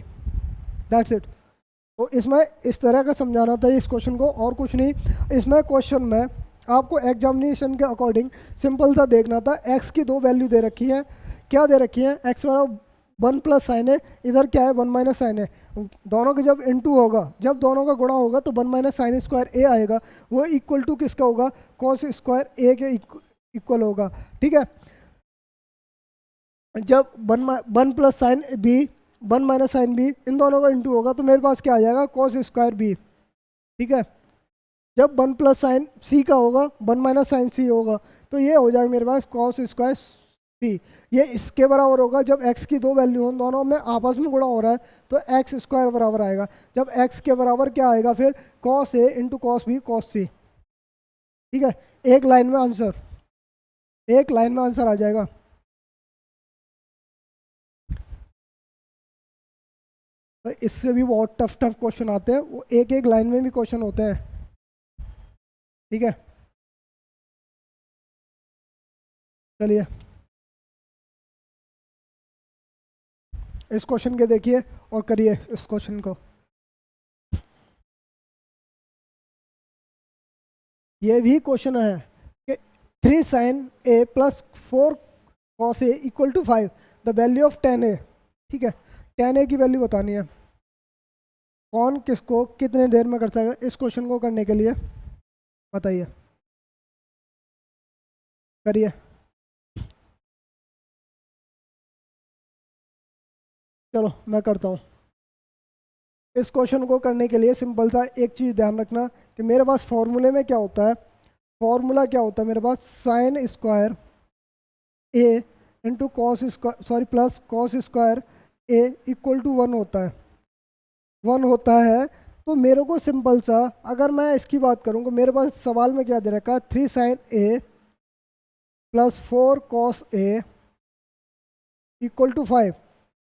that's it. तो इसमें इस तरह का समझाना था इस क्वेश्चन को, और कुछ नहीं। इसमें क्वेश्चन में आपको एग्जामिनेशन के अकॉर्डिंग सिंपल सा देखना था। एक्स की 2 वैल्यू दे रखी है, क्या दे रखी है, एक्स बराबर 1 प्लस साइन है, इधर क्या है 1 माइनस साइन है। दोनों के जब इनटू होगा, जब दोनों का गुणा होगा तो 1 माइनस साइन स्क्वायर ए आएगा, वो इक्वल टू किसका होगा, कॉस स्क्वायर ए के इक्वल होगा। ठीक है, जब one plus sine B, one minus sine B, इन दोनों का इंटू होगा तो मेरे पास क्या आ जाएगा, कॉस स्क्वायर बी। ठीक है, जब वन प्लस साइन सी का होगा, वन माइनस साइन सी होगा, तो ये हो जाएगा मेरे पास कॉस स्क्वायर सी। ये इसके बराबर होगा जब x की दो वैल्यू हो, दोनों में आपस में गुणा हो रहा है, तो एक्स स्क्वायर बराबर आएगा। जब x के बराबर क्या आएगा फिर, cos A into cos B cos सी। ठीक है, एक लाइन में आंसर, एक लाइन में आंसर आ जाएगा। तो इससे भी बहुत टफ टफ क्वेश्चन आते हैं, वो एक एक लाइन में भी क्वेश्चन होते हैं। ठीक है, चलिए इस क्वेश्चन के देखिए और करिए इस क्वेश्चन को। ये भी क्वेश्चन है कि 3 sine A plus 4 cos A equal to 5, the value of tan A. ठीक है, tan ए की वैल्यू बतानी है। कौन किसको कितने देर में कर सकेगा इस क्वेश्चन को करने के लिए, बताइए, करिए। चलो मैं करता हूँ। इस क्वेश्चन को करने के लिए सिंपल सा एक चीज़ ध्यान रखना कि मेरे पास फॉर्मूले में क्या होता है, फॉर्मूला क्या होता है मेरे पास, sine square A into cos square, sorry plus cos square A equal to 1 होता है, 1 होता है। तो मेरे को सिंपल सा, अगर मैं इसकी बात करूँ तो मेरे पास सवाल में क्या दे रखा है, 3 sine A plus 4 cos A equal to 5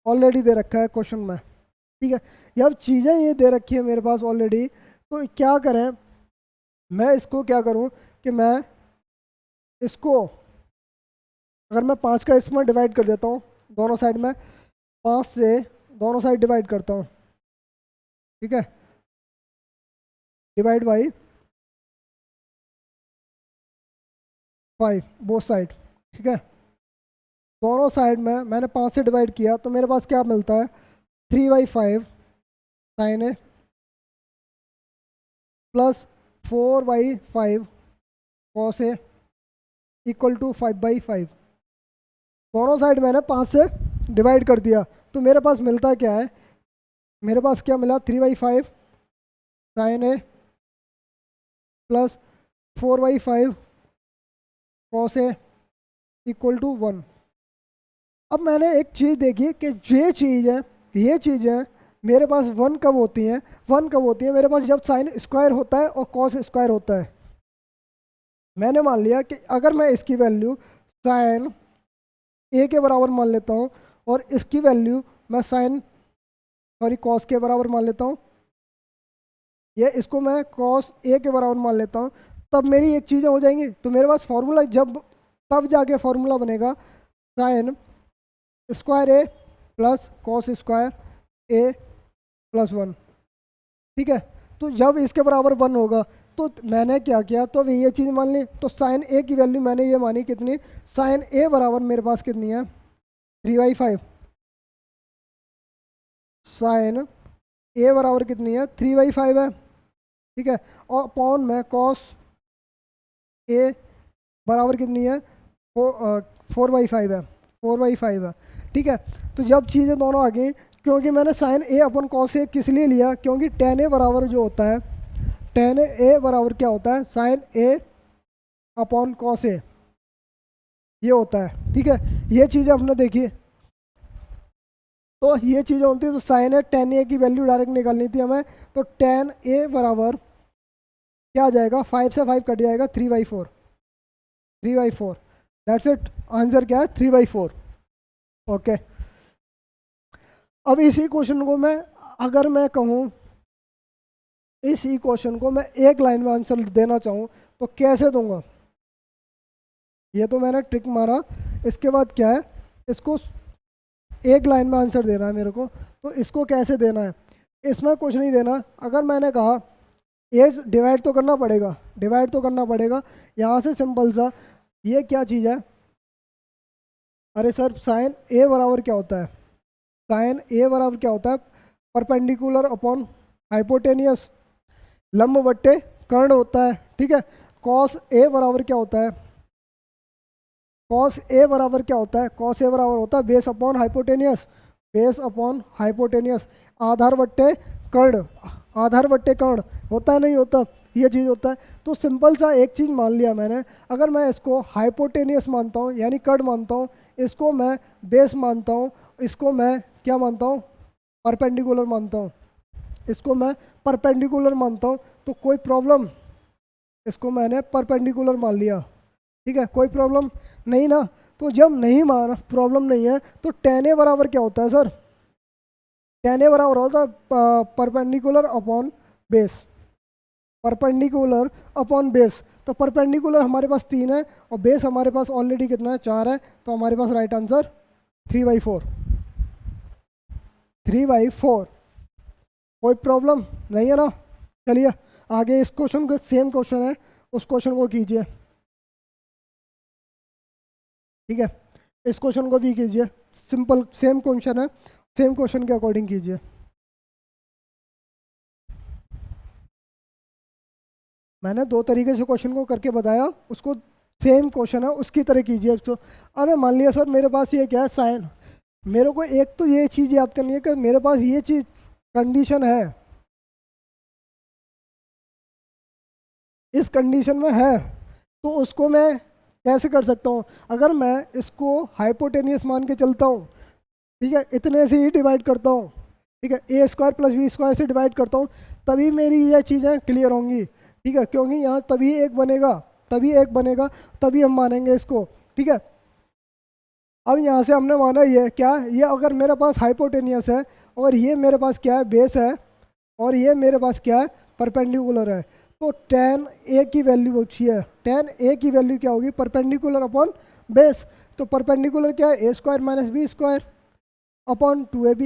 already दे रखा है क्वेश्चन में। ठीक है, जब चीज़ें ये दे रखी है मेरे पास ऑलरेडी, तो क्या करें, मैं इसको क्या करूं कि मैं इसको, अगर मैं 5 का इसमें डिवाइड कर देता हूं दोनों साइड में, 5 से दोनों साइड डिवाइड करता हूं। ठीक है, डिवाइड बाई 5 बोथ साइड। ठीक है, दोनों साइड में मैंने 5 से डिवाइड किया तो मेरे पास क्या मिलता है, 3/5 sine A plus 4/5 cos A equal to 5/5। दोनों साइड मैंने 5 से डिवाइड कर दिया तो मेरे पास मिलता क्या है, मेरे पास क्या मिला, 3/5 sine A plus 4/5 cos A equal to 1। अब मैंने एक चीज़ देखी कि ये चीज़ है, ये चीज़ है मेरे पास 1 कब होती है, 1 कब होती है मेरे पास, जब साइन स्क्वायर होता है और कॉस स्क्वायर होता है। मैंने मान लिया कि अगर मैं इसकी वैल्यू साइन ए के बराबर मान लेता हूँ और इसकी वैल्यू मैं साइन, सॉरी कॉस के बराबर मान लेता हूँ, ये इसको मैं कॉस ए के बराबर मान लेता हूँ, तब मेरी एक चीज़ें हो जाएंगी। तो मेरे पास फॉर्मूला जब, तब जाके फॉर्मूला बनेगा sign square A plus cos square A plus 1। ठीक है, तो जब इसके बराबर 1 होगा तो मैंने क्या किया, तो अभी ये चीज़ मान ली, तो साइन ए की वैल्यू मैंने ये मानी कितनी, साइन ए बराबर मेरे पास कितनी है, 3/5। साइन ए बराबर कितनी है, 3/5 है। ठीक है, और अपॉन में कॉस ए बराबर कितनी है, 4/5 है, 4/5 है। ठीक है, तो जब चीज़ें दोनों आ गई, क्योंकि मैंने sign A upon cos A किस लिए लिया, क्योंकि tan ए बराबर जो होता है, tan ए बराबर क्या होता है, sign A upon cos A, ये होता है। ठीक है, ये चीज़ें हमने देखी, तो ये चीज़ें होती है, तो साइन ए tan ए की वैल्यू डायरेक्ट निकालनी थी हमें, तो tan ए बराबर क्या आ जाएगा, 5 से 5 कट जाएगा, 3/4, 3/4, दैट्स इट। आंसर क्या है, 3/4। ओके, अब इसी क्वेश्चन को मैं, अगर मैं कहूँ इसी क्वेश्चन को मैं एक लाइन में आंसर देना चाहूँ तो कैसे दूंगा, ये तो मैंने ट्रिक मारा, इसके बाद क्या है, इसको एक लाइन में आंसर देना है मेरे को, तो इसको कैसे देना है, इसमें कुछ नहीं देना। अगर मैंने कहा एज डिवाइड तो करना पड़ेगा, डिवाइड तो करना पड़ेगा, यहाँ से सिंपल सा, ये क्या चीज़ है, अरे सर साइन ए बराबर क्या होता है, साइन ए बराबर क्या होता है, परपेंडिकुलर अपॉन हाइपोटेनियस, लंब बट्टे कर्ण होता है। ठीक है, कॉस ए बराबर क्या होता है, कॉस ए बराबर क्या होता है, कॉस ए बराबर होता है base upon hypotenuse, base upon hypotenuse, आधार बट्टे कर्ण, आधार बट्टे कर्ण, होता है नहीं होता, ये चीज़ होता है। तो सिंपल सा एक चीज़ मान लिया मैंने, अगर मैं इसको हाइपोटेनियस मानता हूँ यानी कर्ण मानता हूँ, इसको मैं बेस मानता हूँ, इसको मैं क्या मानता हूँ, परपेंडिकुलर मानता हूँ, इसको मैं परपेंडिकुलर मानता हूँ, तो कोई प्रॉब्लम, इसको मैंने परपेंडिकुलर मान लिया, ठीक है, कोई प्रॉब्लम नहीं ना। तो जब नहीं माना, प्रॉब्लम नहीं है, तो tan a बराबर क्या होता है सर, tan a बराबर होता है perpendicular upon base, perpendicular upon base. तो परपेंडिकुलर हमारे पास 3 है और बेस हमारे पास ऑलरेडी कितना है, 4 है, तो हमारे पास राइट आंसर 3/4, 3/4, कोई प्रॉब्लम नहीं है ना। चलिए आगे इस क्वेश्चन को, सेम क्वेश्चन है, उस क्वेश्चन को कीजिए, ठीक है, इस क्वेश्चन को भी कीजिए, सिंपल सेम क्वेश्चन है, सेम क्वेश्चन के अकॉर्डिंग कीजिए। मैंने 2 तरीके से क्वेश्चन को करके बताया, उसको सेम क्वेश्चन है उसकी तरह कीजिए उसको। अरे मान लिया सर मेरे पास ये क्या है, साइन, मेरे को एक तो ये चीज़ याद करनी है कि मेरे पास ये चीज़ कंडीशन है, इस कंडीशन में है, तो उसको मैं कैसे कर सकता हूँ, अगर मैं इसको हाइपोटेनियस मान के चलता हूँ, ठीक है, इतने से ही डिवाइड करता हूँ, ठीक है, A square plus B square से डिवाइड करता हूँ, तभी मेरी ये चीज़ें क्लियर होंगी, ठीक है, क्योंकि यहाँ तभी एक बनेगा, तभी एक बनेगा, तभी हम मानेंगे इसको, ठीक है। अब यहाँ से हमने माना ये क्या, ये अगर मेरे पास हाइपोटेनियस है और ये मेरे पास क्या है, बेस है, और ये मेरे पास क्या है, परपेंडिकुलर है, तो tan a की वैल्यू पूछी है, tan a की वैल्यू क्या होगी, परपेंडिकुलर अपॉन बेस, तो परपेंडिकुलर क्या है, a square minus B square upon 2ab,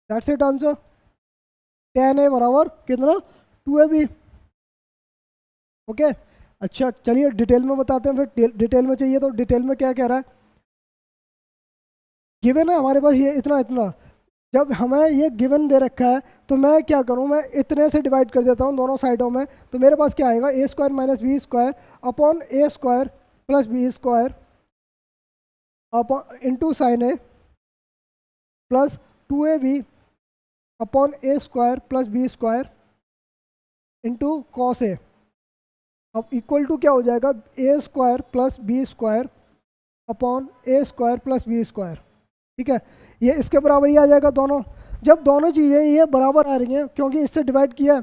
that's it answer, tan a बराबर कितना, 2ab, ओके। अच्छा चलिए डिटेल में बताते हैं, फिर डिटेल में चाहिए तो डिटेल में क्या कह रहा है, गिवन है हमारे पास ये इतना इतना, जब हमें ये गिवन दे रखा है तो मैं क्या करूं, मैं इतने से डिवाइड कर देता हूं दोनों साइडों में, तो मेरे पास क्या आएगा, A square minus B square upon A square plus B square upon into sine A plus 2ab upon A square plus B square into cos A, अब इक्वल टू क्या हो जाएगा, A square plus B square upon A square plus B square, ठीक है, ये इसके बराबर ही आ जाएगा दोनों। जब दोनों चीज़ें ये बराबर आ रही हैं, क्योंकि इससे डिवाइड किया,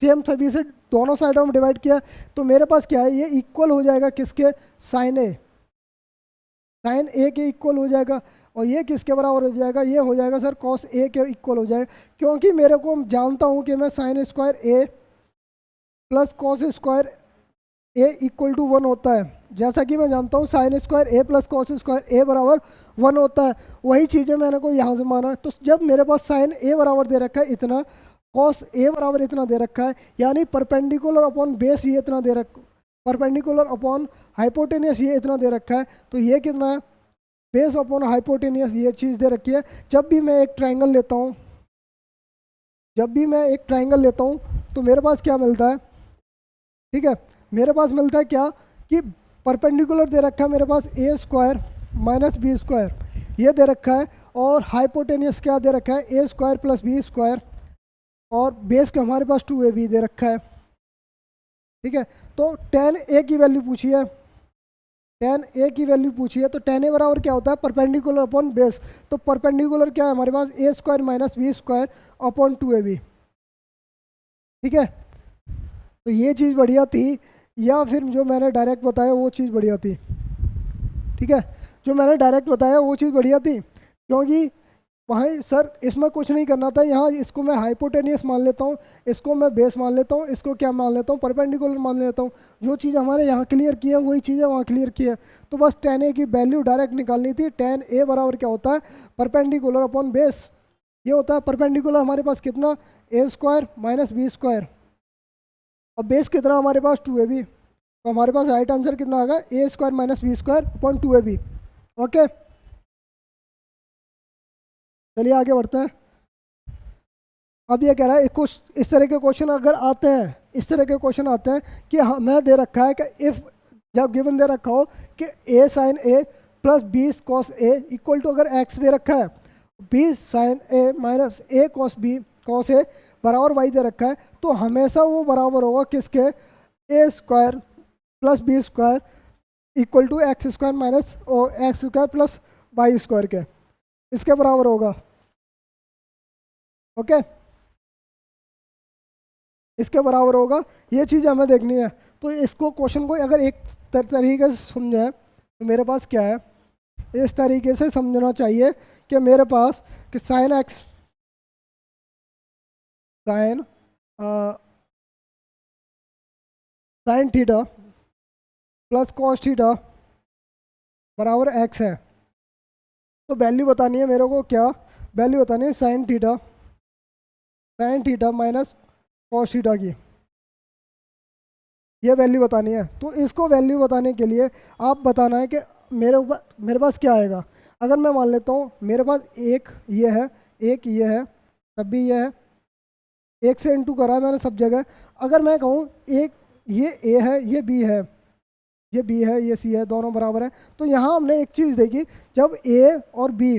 सेम सभी से दोनों साइडों में डिवाइड किया, तो मेरे पास क्या है, ये इक्वल हो जाएगा किसके, साइन ए, साइन ए के इक्वल हो जाएगा, और ये किसके बराबर हो जाएगा, ये हो जाएगा सर कॉस ए के इक्वल हो जाएगा, क्योंकि मेरे को जानता हूँ कि मैं sine square A plus cos square A equal to 1 होता है, जैसा कि मैं जानता हूँ sine square A plus cos square A बराबर 1 होता है, वही चीज़ें मैंने को यहाँ से माना। तो जब मेरे पास साइन ए बराबर दे रखा है इतना, कॉस ए बराबर इतना दे रखा है, यानी परपेंडिकुलर अपॉन बेस ये इतना दे रखा, परपेंडिकुलर अपॉन हाइपोटेनियस ये इतना दे रखा है, तो ये कितना है, बेस अपॉन हाइपोटेनियस ये चीज़ दे रखी है। जब भी मैं एक ट्राइंगल लेता हूँ, जब भी मैं एक ट्राइंगल लेता हूँ तो मेरे पास क्या मिलता है, ठीक है, मेरे पास मिलता है क्या कि परपेंडिकुलर दे रखा है मेरे पास A square minus B square ये दे रखा है, और हाइपोटेनियस क्या दे रखा है, A square plus B square, और बेस का हमारे पास 2ab दे रखा है, ठीक है। तो tan a की वैल्यू पूछी है, tan a की वैल्यू पूछी है, तो tan a बराबर क्या होता है, परपेंडिकुलर अपॉन बेस, तो परपेंडिकुलर क्या है हमारे पास, A square minus B square upon 2ab, ठीक है। तो ये चीज़ बढ़िया थी, या फिर जो मैंने डायरेक्ट बताया वो चीज़ बढ़िया थी, ठीक है, जो मैंने डायरेक्ट बताया वो चीज़ बढ़िया थी, क्योंकि वहाँ सर इसमें कुछ नहीं करना था, यहाँ इसको मैं हाइपोटेनियस मान लेता हूँ, इसको मैं बेस मान लेता हूँ, इसको क्या मान लेता हूँ, परपेंडिकुलर मान लेता हूँ, जो चीज़ हमारे यहाँ क्लियर की है वही चीज़ें वहाँ क्लियर की है, तो बस tan a की वैल्यू डायरेक्ट निकालनी थी। tan a बराबर क्या होता है, परपेंडिकुलर अपॉन बेस, ये होता है परपेंडिकुलर हमारे पास कितना, A square minus B square, और बेस कितना हमारे पास 2ab, तो हमारे पास राइट आंसर कितना आ गया, A square minus B square upon 2ab, okay. चलिए आगे बढ़ते हैं। अब ये कह रहा है कुछ इस तरह के क्वेश्चन अगर आते हैं, इस तरह के क्वेश्चन आते हैं कि हमें दे रखा है कि इफ़ जब गिवन दे रखा हो कि a sine a plus B cos a equal to, अगर x दे रखा है b sine a minus a कॉस b कॉस a बराबर y दे रखा है, तो हमेशा वो बराबर होगा किसके, a square plus B square equal to X square minus X square plus Y square के, इसके बराबर होगा। ओके, इसके बराबर होगा, ये चीज़ हमें देखनी है। तो इसको क्वेश्चन को अगर एक तरीके से समझे तो मेरे पास क्या है, इस तरीके से समझना चाहिए कि मेरे पास कि sine X sine sine theta plus cos theta बराबर एक्स है। तो वैल्यू बतानी है मेरे को, क्या वैल्यू बतानी है, sine theta minus cos theta की, ये वैल्यू बतानी है। तो इसको वैल्यू बताने के लिए आप बताना है कि मेरे पास क्या आएगा। अगर मैं मान लेता हूँ मेरे पास एक ये है, एक ये है, तब भी ये है, एक से इंटू करा है मैंने सब जगह। अगर मैं कहूँ एक ये ए है, ये बी है, ये बी है, ये सी है, दोनों बराबर है, तो यहाँ हमने एक चीज़ देखी, जब ए और बी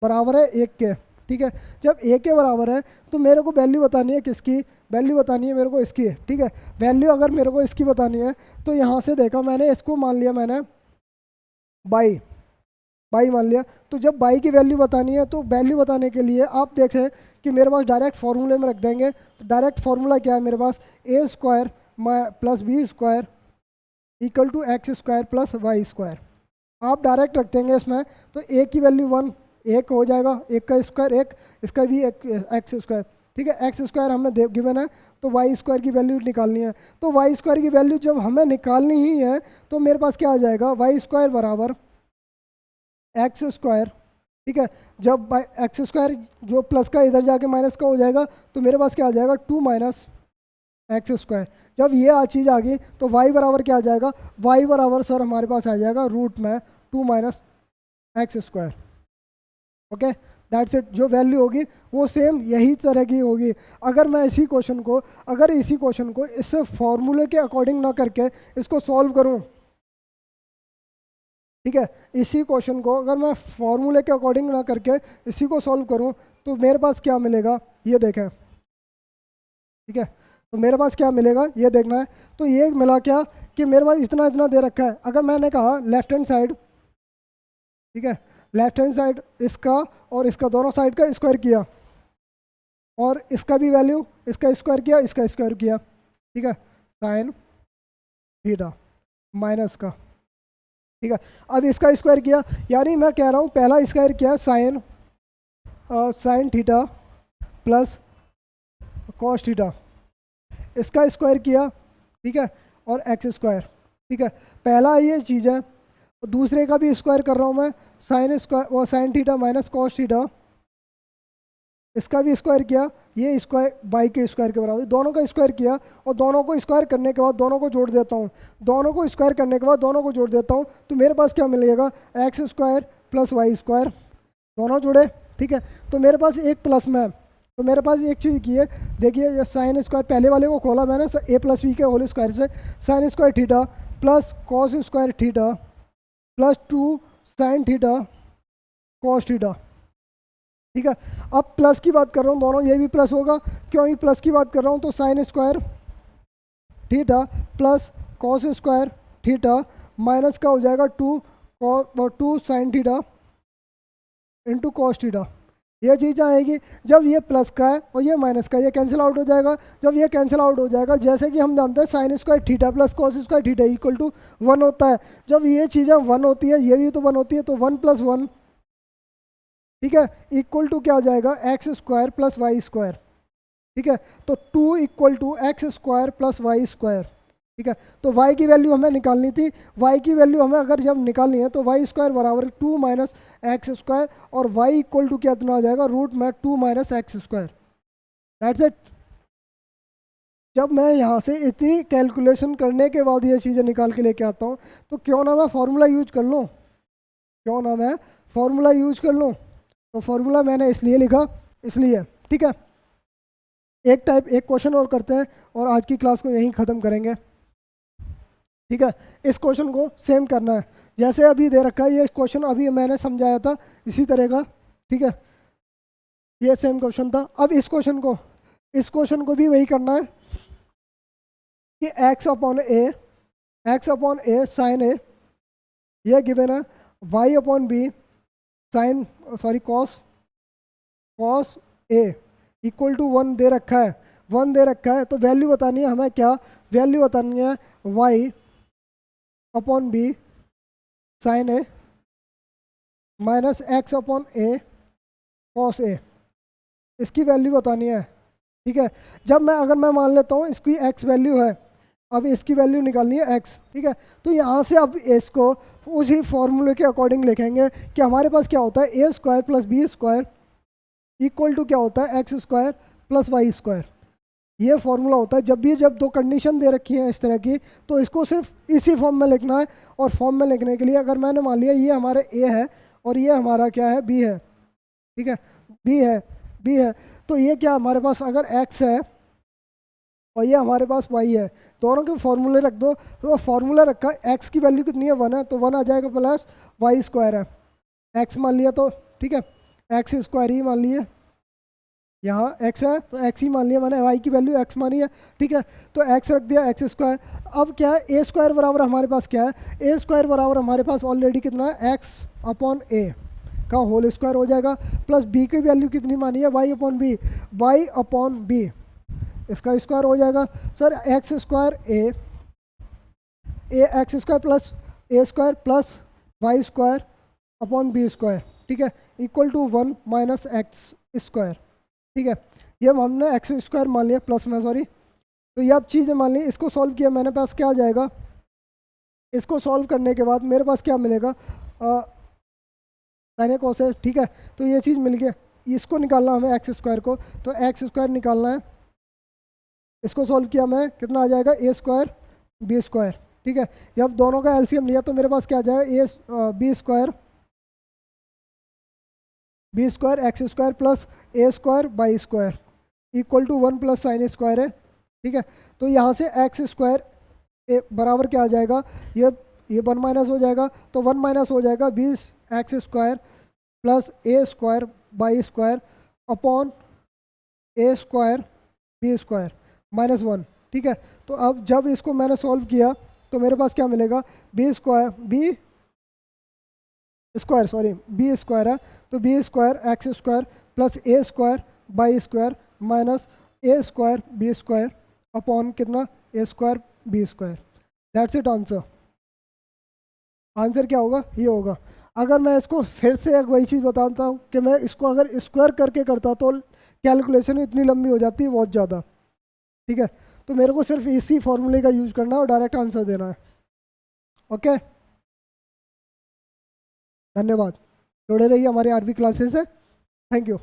बराबर है एक के, ठीक है, जब ए के बराबर है तो मेरे को वैल्यू बतानी है किसकी, वैल्यू बतानी है मेरे को इसकी, ठीक है। वैल्यू अगर मेरे को इसकी बतानी है तो यहाँ से देखा मैंने, इसको मान लिया मैंने बाई मान लिया। तो जब बाई की वैल्यू बतानी है तो वैल्यू बताने के लिए आप देखें कि मेरे पास डायरेक्ट फार्मूले में रख देंगे। तो डायरेक्ट फार्मूला क्या है मेरे पास, A square plus B square equal to X square plus Y square. आप डायरेक्ट रख देंगे इसमें, तो ए की वैल्यू 1 एक हो जाएगा, एक का स्क्वायर एक, इसका भी एक एक्स स्क्वायर, ठीक है। एक्स स्क्वायर हमें गिवन है, तो वाई स्क्वायर की वैल्यू निकालनी है। तो वाई स्क्वायर की वैल्यू जब हमें निकालनी ही है तो मेरे पास क्या आ जाएगा, वाई स्क्वायर बराबर एक्स स्क्वायर, ठीक है। जब एक्स स्क्वायर जो प्लस का इधर जाके माइनस का हो जाएगा तो मेरे पास क्या आ जाएगा, 2 माइनस एक्स स्क्वायर। जब ये चीज़ आ गई तो y बराबर क्या आ जाएगा, y बराबर सर हमारे पास आ जाएगा रूट में 2 minus X square. Okay, that's it. जो वैल्यू होगी वो सेम यही तरह की होगी। अगर मैं इसी क्वेश्चन को इस फॉर्मूले के अकॉर्डिंग ना करके इसको सॉल्व करूं, ठीक है, इसी क्वेश्चन को अगर मैं फॉर्मूले के अकॉर्डिंग ना करके इसी को सॉल्व करूं तो मेरे पास क्या मिलेगा, ये देखें, ठीक है। तो मेरे पास क्या मिलेगा ये देखना है। तो ये मिला क्या कि मेरे पास इतना इतना दे रखा है। अगर मैंने कहा लेफ्ट हैंड साइड, ठीक है, लेफ्ट हैंड साइड इसका और इसका दोनों साइड का स्क्वायर किया, और इसका भी वैल्यू इसका स्क्वायर किया, इसका स्क्वायर किया, ठीक है, साइन थीटा माइनस का, ठीक है। अब इसका स्क्वायर किया, यानी मैं कह रहा हूँ पहला स्क्वायर किया sign theta plus cos theta, इसका स्क्वायर किया, ठीक है, और एक्स स्क्वायर, ठीक है। पहला ये चीज़ है। दूसरे का भी स्क्वायर कर रहा हूँ मैं, साइन स्क्वायर और sine theta minus cos theta, इसका भी स्क्वायर किया, ये स्क्वायर बाई के स्क्वायर के बराबर, दोनों का स्क्वायर किया, और दोनों को स्क्वायर करने के बाद दोनों को जोड़ देता हूँ, दोनों को स्क्वायर करने के बाद दोनों को जोड़ देता हूँ, तो मेरे पास क्या मिलेगा, X square plus Y square, दोनों जुड़े, ठीक है। तो मेरे पास एक प्लस में है, तो मेरे पास एक चीज़ की है, देखिए ये साइन स्क्वायर पहले वाले को खोला मैंने ए प्लस बी के होल स्क्वायर से, sign square theta plus cos square theta plus 2 sine theta cos theta, ठीक है। अब प्लस की बात कर रहा हूँ, दोनों ये भी प्लस होगा, क्यों ही प्लस की बात कर रहा हूँ, तो sign square theta plus cos square theta minus का हो जाएगा 2 sine theta into cos theta. ये चीज़ आएगी जब ये प्लस का है और ये माइनस का, ये कैंसिल आउट हो जाएगा। जब ये कैंसिल आउट हो जाएगा, जैसे कि हम जानते हैं sine square theta plus cos square theta equal to 1 होता है। जब ये चीज़ें 1 होती है, ये भी तो 1 होती है, तो 1 + 1, ठीक है, इक्वल टू क्या आ जाएगा, X square plus Y square, ठीक है। तो 2 equal to X square plus Y square, ठीक है। तो y की वैल्यू हमें निकालनी थी, y की वैल्यू हमें अगर जब निकालनी है तो वाई स्क्वायर बराबर 2 माइनस एक्स स्क्वायर, और y इक्वल टू क्या इतना आ जाएगा, रूट में 2 minus X square, that's it. जब मैं यहाँ से इतनी कैलकुलेशन करने के बाद ये चीज़ें निकाल के लेके आता हूँ, तो क्यों ना मैं फार्मूला यूज कर लूँ, तो फार्मूला मैंने इसलिए लिखा, इसलिए, ठीक है। एक क्वेश्चन और करते हैं और आज की क्लास को यहीं ख़त्म करेंगे, ठीक है, इस क्वेश्चन को सेम करना है जैसे अभी दे रखा है। ये क्वेश्चन अभी मैंने समझाया था इसी तरह का, ठीक है, ये सेम क्वेश्चन था। अब इस क्वेश्चन को भी वही करना है कि x upon A sine A, ये गिवन है, y upon B sine cos A equal to 1 दे रखा है, 1 दे रखा है। तो वैल्यू बतानी है हमें, क्या वैल्यू बतानी है, y upon B sign A minus x upon A cos A, इसकी वैल्यू बतानी है। ठीक है, जब अगर मैं मान लेता हूँ इसकी x वैल्यू है, अब इसकी वैल्यू निकालनी है x, ठीक है, तो यहाँ से अब इसको उसी फॉर्मूले के अकॉर्डिंग लिखेंगे कि हमारे पास क्या होता है, A square plus B square equal to क्या होता है, X square plus Y square. ये फॉर्मूला होता है जब दो कंडीशन दे रखी हैं इस तरह की, तो इसको सिर्फ इसी फॉर्म में लिखना है। और फॉर्म में लिखने के लिए अगर मैंने मान लिया ये हमारा ए है और ये हमारा क्या है, बी है, ठीक है, बी है, तो ये क्या हमारे पास अगर x है और ये हमारे पास y है, दोनों के फॉर्मूले रख दो। तो फॉर्मूला रखा, x की वैल्यू कितनी है, 1 है, तो 1 आ जाएगा प्लस वाई स्क्वायर है, x मान लिया तो ठीक है, एक्स स्क्वायर ही मान लिए, यहाँ x है तो x ही मान लिया मैंने, y की वैल्यू x मानी है, ठीक है, तो x रख दिया एक्स स्क्वायर। अब क्या है, ए स्क्वायर बराबर हमारे पास क्या है, ए स्क्वायर बराबर हमारे पास ऑलरेडी कितना है, x अपॉन ए का होल स्क्वायर हो जाएगा, प्लस b की वैल्यू कितनी मानी है, y अपॉन बी, इसका स्क्वायर हो जाएगा। Sir X square A X square plus A square plus Y square upon B square, ठीक है, इक्वल टू 1 माइनस एक्स स्क्वायर, ठीक है, ये हमने एक्स स्क्वायर मान लिया प्लस में, सॉरी, तो ये अब चीज़ें मान ली। इसको सॉल्व किया मैंने, पास क्या आ जाएगा, इसको सॉल्व करने के बाद मेरे पास क्या मिलेगा, साइन कोस है, ठीक है, तो ये चीज़ मिल गया। इसको निकालना हमें एक्स स्क्वायर को, तो एक्स स्क्वायर निकालना है, इसको सॉल्व किया मैं, कितना आ जाएगा, ए स्क्वायर बी स्क्वायर, ठीक है, जब दोनों का एलसीएम लिया तो मेरे पास क्या आ जाएगा, B square X square plus A square by square equal to 1 plus sine square है, ठीक है, तो यहाँ से एक्स स्क्वायर ए बराबर क्या आ जाएगा, ये 1 माइनस हो जाएगा, तो 1 माइनस हो जाएगा B X square plus A square by square upon A square B square minus 1, ठीक है। तो अब जब इसको मैंने सॉल्व किया तो मेरे पास क्या मिलेगा, बी स्क्वायर है, तो B square X square plus A square by square minus A square B square upon कितना, A square B square, that's it answer. Answer क्या होगा, ये होगा। अगर मैं इसको फिर से एक वही चीज़ बताता हूँ कि मैं इसको अगर स्क्वायर करके करता तो कैलकुलेशन इतनी लंबी हो जाती है बहुत ज़्यादा, ठीक है, तो मेरे को सिर्फ इसी फॉर्मूले का यूज करना है और डायरेक्ट आंसर देना है। ओके, धन्यवाद, जुड़े रहिए हमारे आरबी क्लासेस से, थैंक यू।